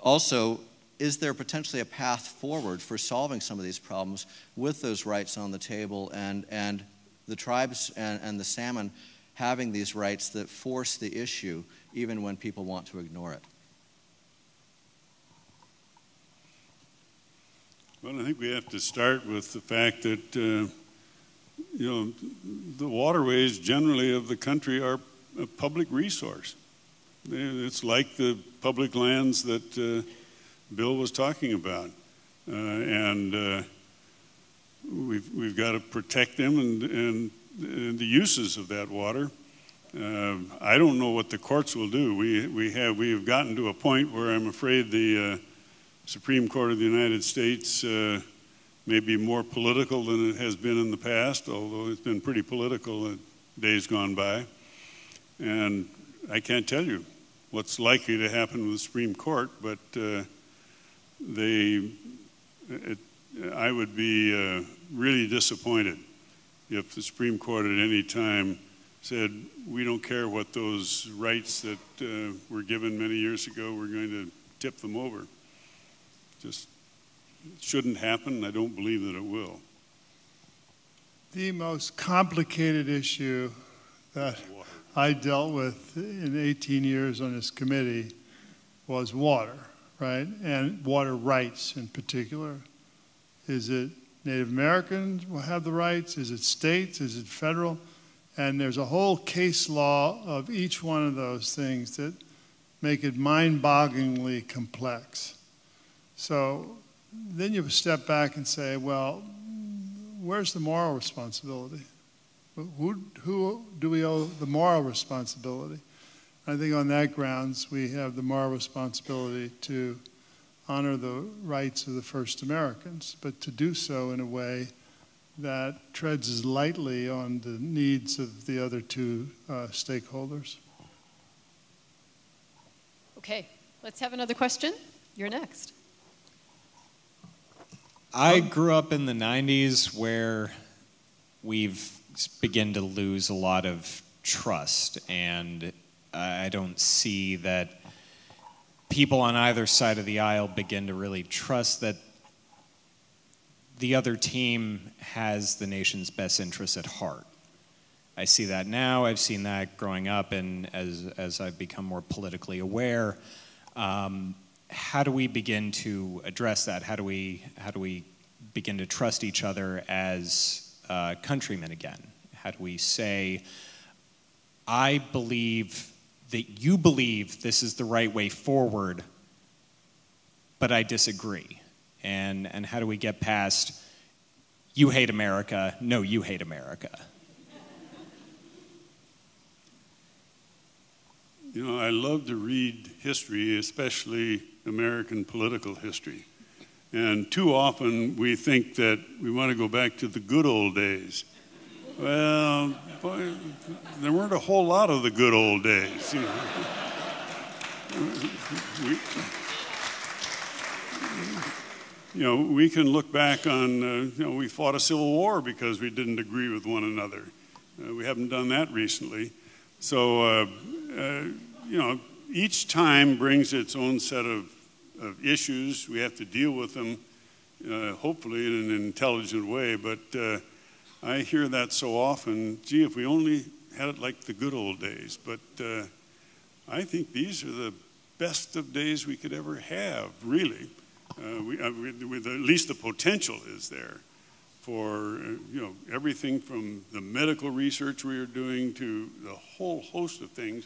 also, is there potentially a path forward for solving some of these problems with those rights on the table and the tribes and the salmon having these rights that force the issue even when people want to ignore it? Well, I think we have to start with the fact that, you know, the waterways generally of the country are a public resource. It's like the public lands that Bill was talking about, and we've got to protect them and the uses of that water. I don't know what the courts will do. We have gotten to a point where I'm afraid the Supreme Court of the United States may be more political than it has been in the past, although it's been pretty political in days gone by. And I can't tell you what's likely to happen with the Supreme Court, but I would be really disappointed if the Supreme Court at any time said, we don't care what those rights that were given many years ago, we're going to tip them over. Just shouldn't happen. I don't believe that it will. The most complicated issue that I dealt with in 18 years on this committee was water, right? And water rights in particular. Is it Native Americans will have the rights? Is it states? Is it federal? And there's a whole case law of each one of those things that make it mind-bogglingly complex. So then you step back and say, well, where's the moral responsibility? Who do we owe the moral responsibility? I think on that grounds, we have the moral responsibility to honor the rights of the first Americans, but to do so in a way that treads as lightly on the needs of the other two stakeholders. Okay, let's have another question. You're next. I grew up in the 90s where we've begun to lose a lot of trust, and I don't see that people on either side of the aisle begin to really trust that the other team has the nation's best interests at heart. I see that now. I've seen that growing up, and as I've become more politically aware. How do we begin to address that? How do we begin to trust each other as countrymen again? How do we say, I believe that you believe this is the right way forward, but I disagree? And how do we get past, you hate America, no, you hate America? You know, I love to read history, especially American political history. And too often we think that we want to go back to the good old days. Well, boy, there weren't a whole lot of the good old days. You know. We can look back on, we fought a civil war because we didn't agree with one another. We haven't done that recently. So, each time brings its own set of issues. We have to deal with them, hopefully in an intelligent way. But I hear that so often, gee, if we only had it like the good old days. But I think these are the best of days we could ever have, really. At least the potential is there for everything from the medical research we are doing to the whole host of things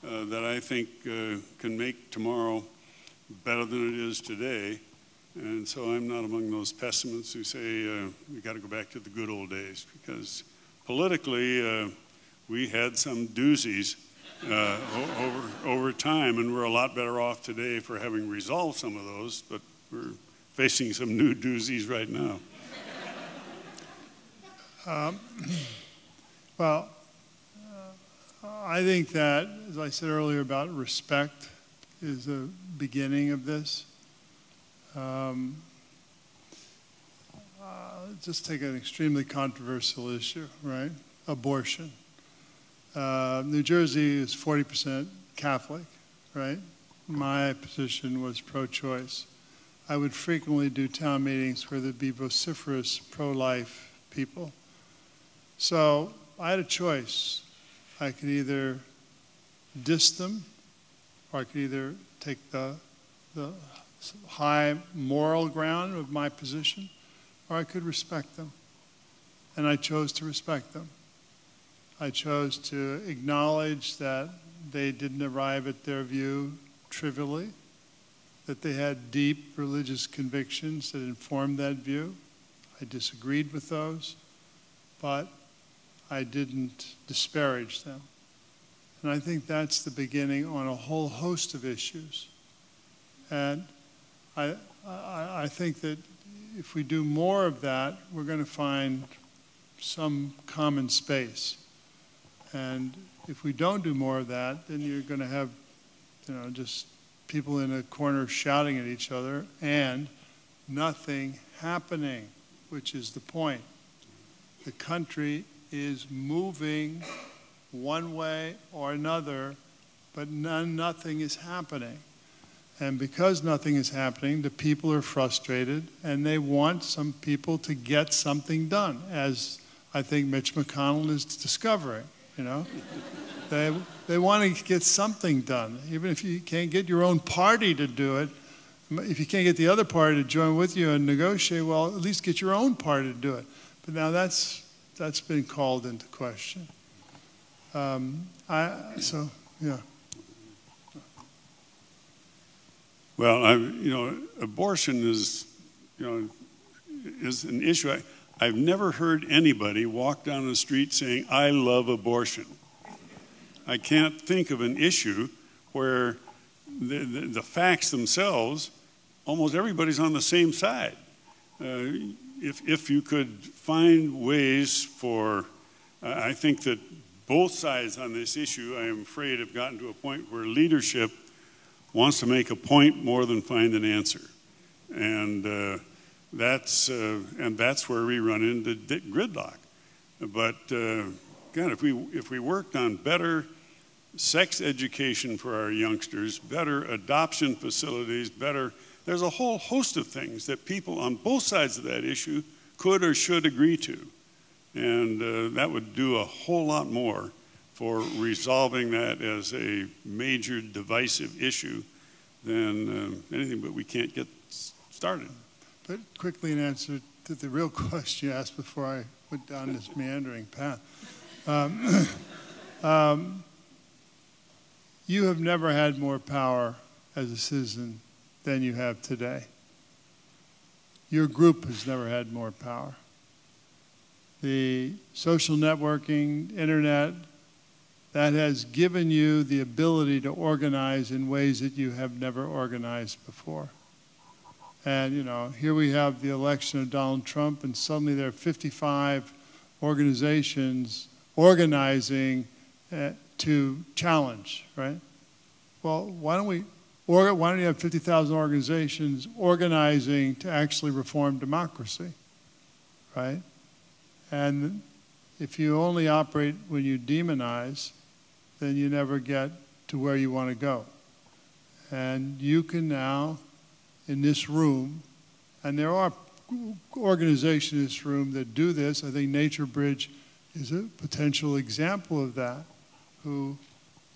that I think can make tomorrow better than it is today. And so I'm not among those pessimists who say we got to go back to the good old days, because politically we had some doozies over time, and we're a lot better off today for having resolved some of those, but we're facing some new doozies right now. Well, I think that, as I said earlier about respect, is the beginning of this. Just take an extremely controversial issue, right? Abortion. New Jersey is 40% Catholic, right? My position was pro-choice. I would frequently do town meetings where there'd be vociferous pro-life people. So I had a choice. I could either diss them, or I could either take the high moral ground of my position, or I could respect them. And I chose to respect them. I chose to acknowledge that they didn't arrive at their view trivially, that they had deep religious convictions that informed that view. I disagreed with those, but I didn't disparage them. And I think that's the beginning on a whole host of issues. And I think that if we do more of that, we're going to find some common space. And if we don't do more of that, then you're going to have, just people in a corner shouting at each other and nothing happening, which is the point. The country is moving one way or another, but nothing is happening. And because nothing is happening, the people are frustrated, and they want some people to get something done, as I think Mitch McConnell is discovering, They want to get something done. Even if you can't get your own party to do it, if you can't get the other party to join with you and negotiate, well, at least get your own party to do it. But now that's been called into question. Yeah. Well, abortion is an issue. I've never heard anybody walk down the street saying, I love abortion. I can't think of an issue where the facts themselves, almost everybody's on the same side. If you could find ways for, I think that both sides on this issue, I am afraid, have gotten to a point where leadership wants to make a point more than find an answer. And that's where we run into gridlock. But God, if we worked on better sex education for our youngsters, better adoption facilities, better There's a whole host of things that people on both sides of that issue could or should agree to. And that would do a whole lot more for resolving that as a major divisive issue than anything, but we can't get started. But quickly in answer to the real question you asked before I went down this meandering path. You have never had more power as a citizen than you have today. Your group has never had more power. The social networking, internet, that has given you the ability to organize in ways that you have never organized before. And, you know, here we have the election of Donald Trump, and suddenly there are 55 organizations organizing to challenge, right? Well, why don't you have 50,000 organizations organizing to actually reform democracy, right? And if you only operate when you demonize, then you never get to where you want to go. And you can now, in this room, and there are organizations in this room that do this. I think NatureBridge is a potential example of that, who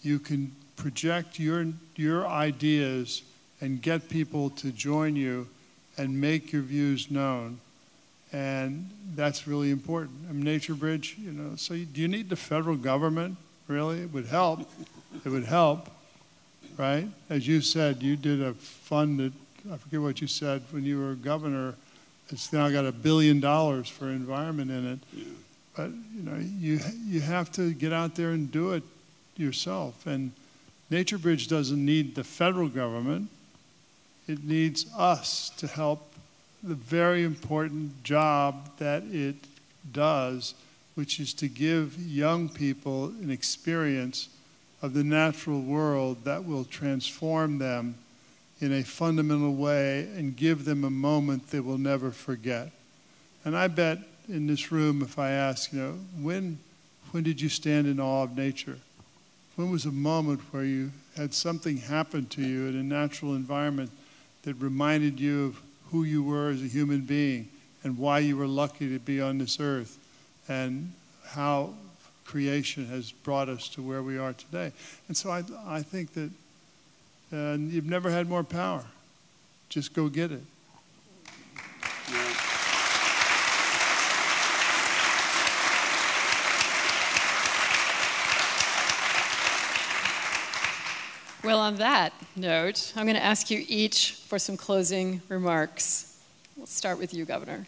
you can project your ideas and get people to join you and make your views known. And that's really important. I mean, NatureBridge, you know, so do you need the federal government? Really? It would help. It would help, right? As you said, you did a fund that, I forget what you said, when you were governor, it's now got $1 billion for environment in it. Yeah. But, you know, you have to get out there and do it yourself. And NatureBridge doesn't need the federal government. It needs us to help the very important job that it does, which is to give young people an experience of the natural world that will transform them in a fundamental way and give them a moment they will never forget. And I bet in this room, if I ask, you know, when did you stand in awe of nature? When was a moment where you had something happen to you in a natural environment that reminded you of who you were as a human being and why you were lucky to be on this earth and how creation has brought us to where we are today? And so I think that you've never had more power. Just go get it. Yeah. Well, on that note, I'm going to ask you each for some closing remarks. We'll start with you, Governor.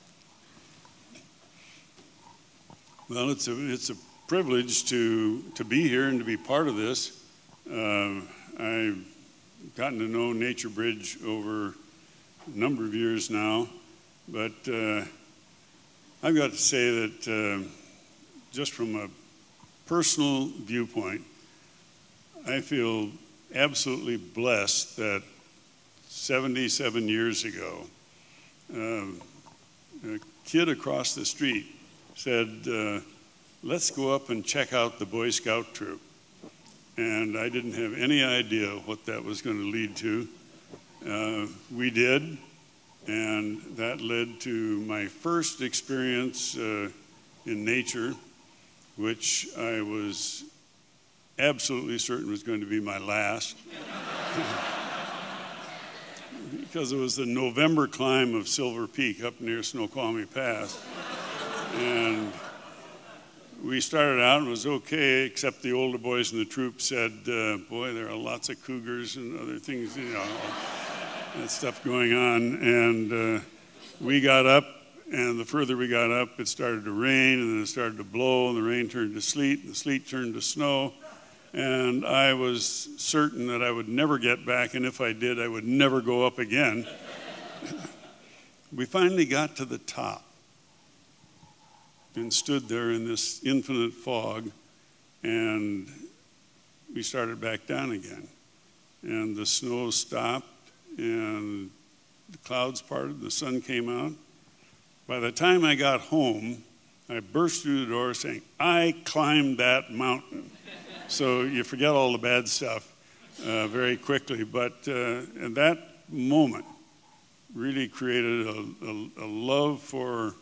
Well, it's a privilege to be here and to be part of this. I've gotten to know NatureBridge over a number of years now, but I've got to say that just from a personal viewpoint, I feel absolutely blessed that 77 years ago, a kid across the street said, let's go up and check out the Boy Scout troop. And I didn't have any idea what that was going to lead to. We did, and that led to my first experience in nature, which I was absolutely certain was going to be my last. Because it was the November climb of Silver Peak up near Snoqualmie Pass. And we started out and it was okay, except the older boys in the troop said, boy, there are lots of cougars and other things, you know, that stuff going on. And we got up, and the further we got up, it started to rain, and then it started to blow, and the rain turned to sleet, and the sleet turned to snow. And I was certain that I would never get back, and if I did, I would never go up again. We finally got to the top and stood there in this infinite fog, and we started back down again. And the snow stopped, and the clouds parted, the sun came out. By the time I got home, I burst through the door saying, I climbed that mountain. So you forget all the bad stuff very quickly. But in that moment, really created a love for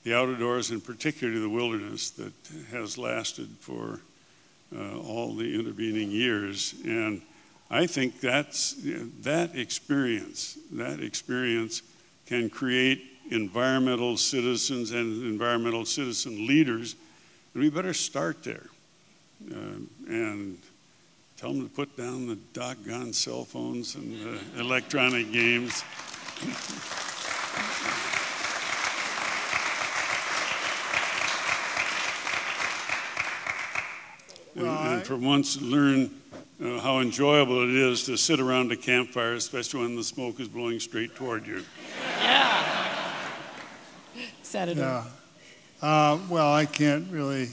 the outdoors, and particularly the wilderness, that has lasted for all the intervening years. And I think that experience can create environmental citizens and environmental citizen leaders, and we better start there. And tell them to put down the doggone cell phones and electronic games. And for once, learn how enjoyable it is to sit around a campfire, especially when the smoke is blowing straight toward you. Yeah. Senator. Yeah. Well, I can't really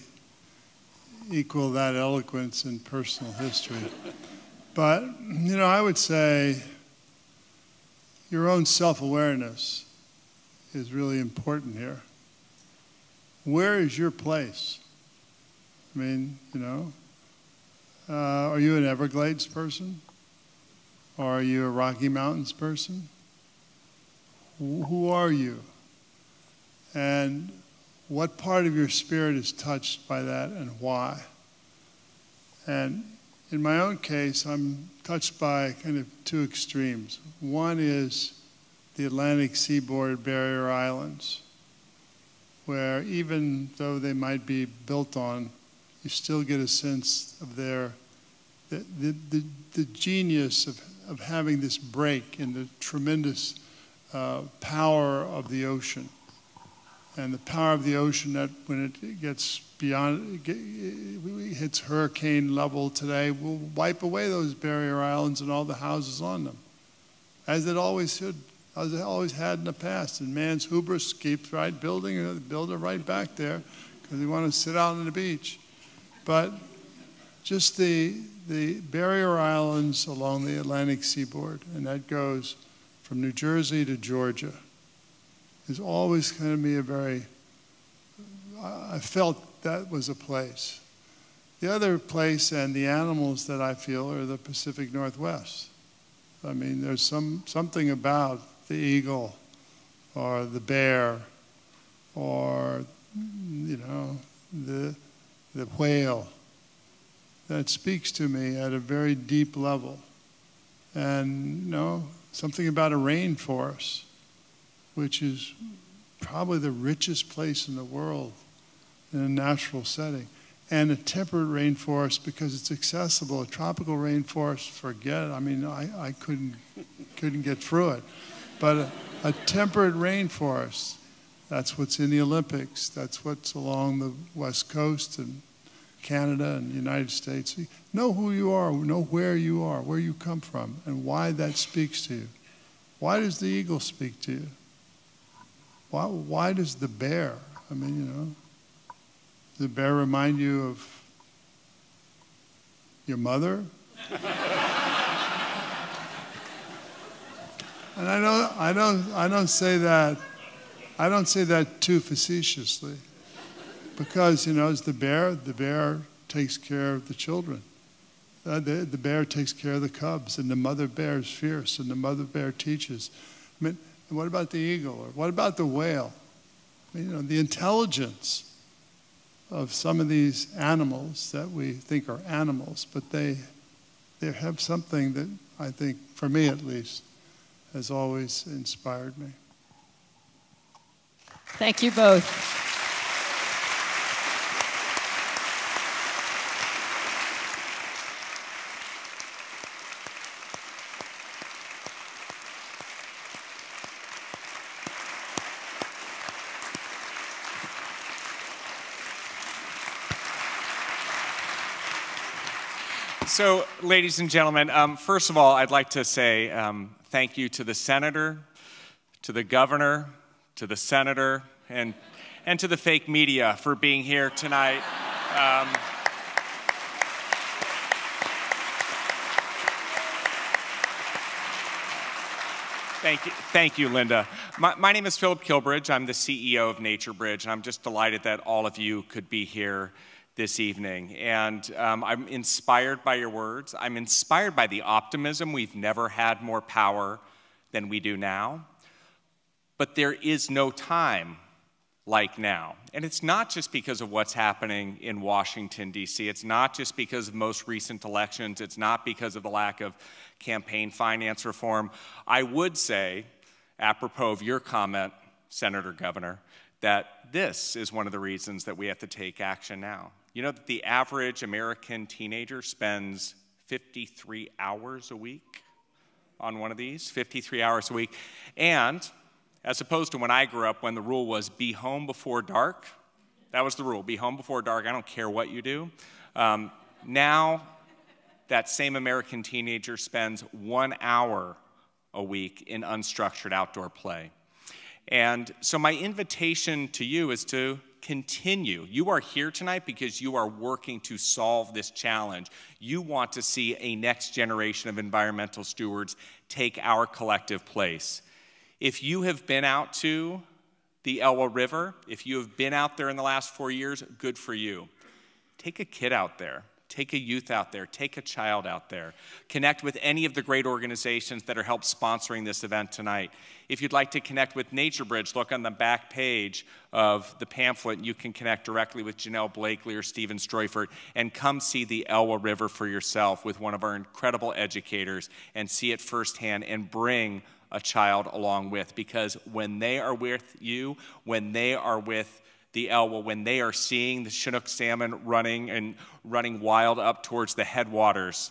equal that eloquence in personal history. But, you know, I would say your own self-awareness is really important here. Where is your place? I mean, you know, are you an Everglades person? Or are you a Rocky Mountains person? Who are you? And what part of your spirit is touched by that, and why? And in my own case, I'm touched by kind of two extremes. One is the Atlantic seaboard barrier islands, where even though they might be built on, you still get a sense of the genius of having this break in the tremendous power of the ocean. And the power of the ocean, that when it gets beyond, it hits hurricane level today, will wipe away those barrier islands and all the houses on them, as it always should, as it always had in the past. And man's hubris keeps right building, build it right back there, because they want to sit out on the beach. But just the barrier islands along the Atlantic seaboard, and that goes from New Jersey to Georgia, is always going to be a very, I felt that was a place. The other place and the animals that I feel are the Pacific Northwest. I mean, there's something about the eagle or the bear or, you know, the whale that speaks to me at a very deep level. And, you know, something about a rainforest, which is probably the richest place in the world in a natural setting. And a temperate rainforest because it's accessible. A tropical rainforest, forget it. I mean, I couldn't get through it. But a temperate rainforest, that's what's in the Olympics. That's what's along the West Coast and Canada and the United States. Know who you are, know where you are, where you come from, and why that speaks to you. Why does the eagle speak to you? Why does the bear? I mean, you know, does the bear remind you of your mother? And I don't say that too facetiously, because, you know, as the bear takes care of the children. The bear takes care of the cubs, and the mother bear is fierce, and the mother bear teaches. I mean, what about the eagle? Or what about the whale? I mean, you know, the intelligence of some of these animals that we think are animals, but they have something that I think, for me at least, has always inspired me. Thank you both. So, ladies and gentlemen, first of all, I'd like to say thank you to the senator, to the governor, to the senator, and to the fake media for being here tonight. Thank you, Linda. My name is Philip Kilbridge. I'm the CEO of NatureBridge, and I'm just delighted that all of you could be here this evening. And I'm inspired by your words. I'm inspired by the optimism. We've never had more power than we do now. But there is no time like now. And it's not just because of what's happening in Washington, D.C. It's not just because of most recent elections. It's not because of the lack of campaign finance reform. I would say, apropos of your comment, Senator Governor, that this is one of the reasons that we have to take action now. You know that the average American teenager spends 53 hours a week on one of these, 53 hours a week. And as opposed to when I grew up, when the rule was be home before dark, that was the rule, be home before dark, I don't care what you do. Now, that same American teenager spends 1 hour a week in unstructured outdoor play. And so my invitation to you is to continue. You are here tonight because you are working to solve this challenge. You want to see a next generation of environmental stewards take our collective place. If you have been out to the Elwha River, if you have been out there in the last 4 years, good for you. Take a kid out there. Take a youth out there. Take a child out there. Connect with any of the great organizations that are help sponsoring this event tonight. If you'd like to connect with NatureBridge, look on the back page of the pamphlet. You can connect directly with Janelle Blakely or Stephen Stroifert and come see the Elwha River for yourself with one of our incredible educators and see it firsthand and bring a child along with, because when they are with you, when they are with the Elwha, when they are seeing the Chinook salmon running wild up towards the headwaters,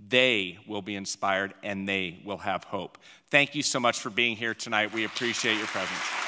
they will be inspired and they will have hope. Thank you so much for being here tonight. We appreciate your presence.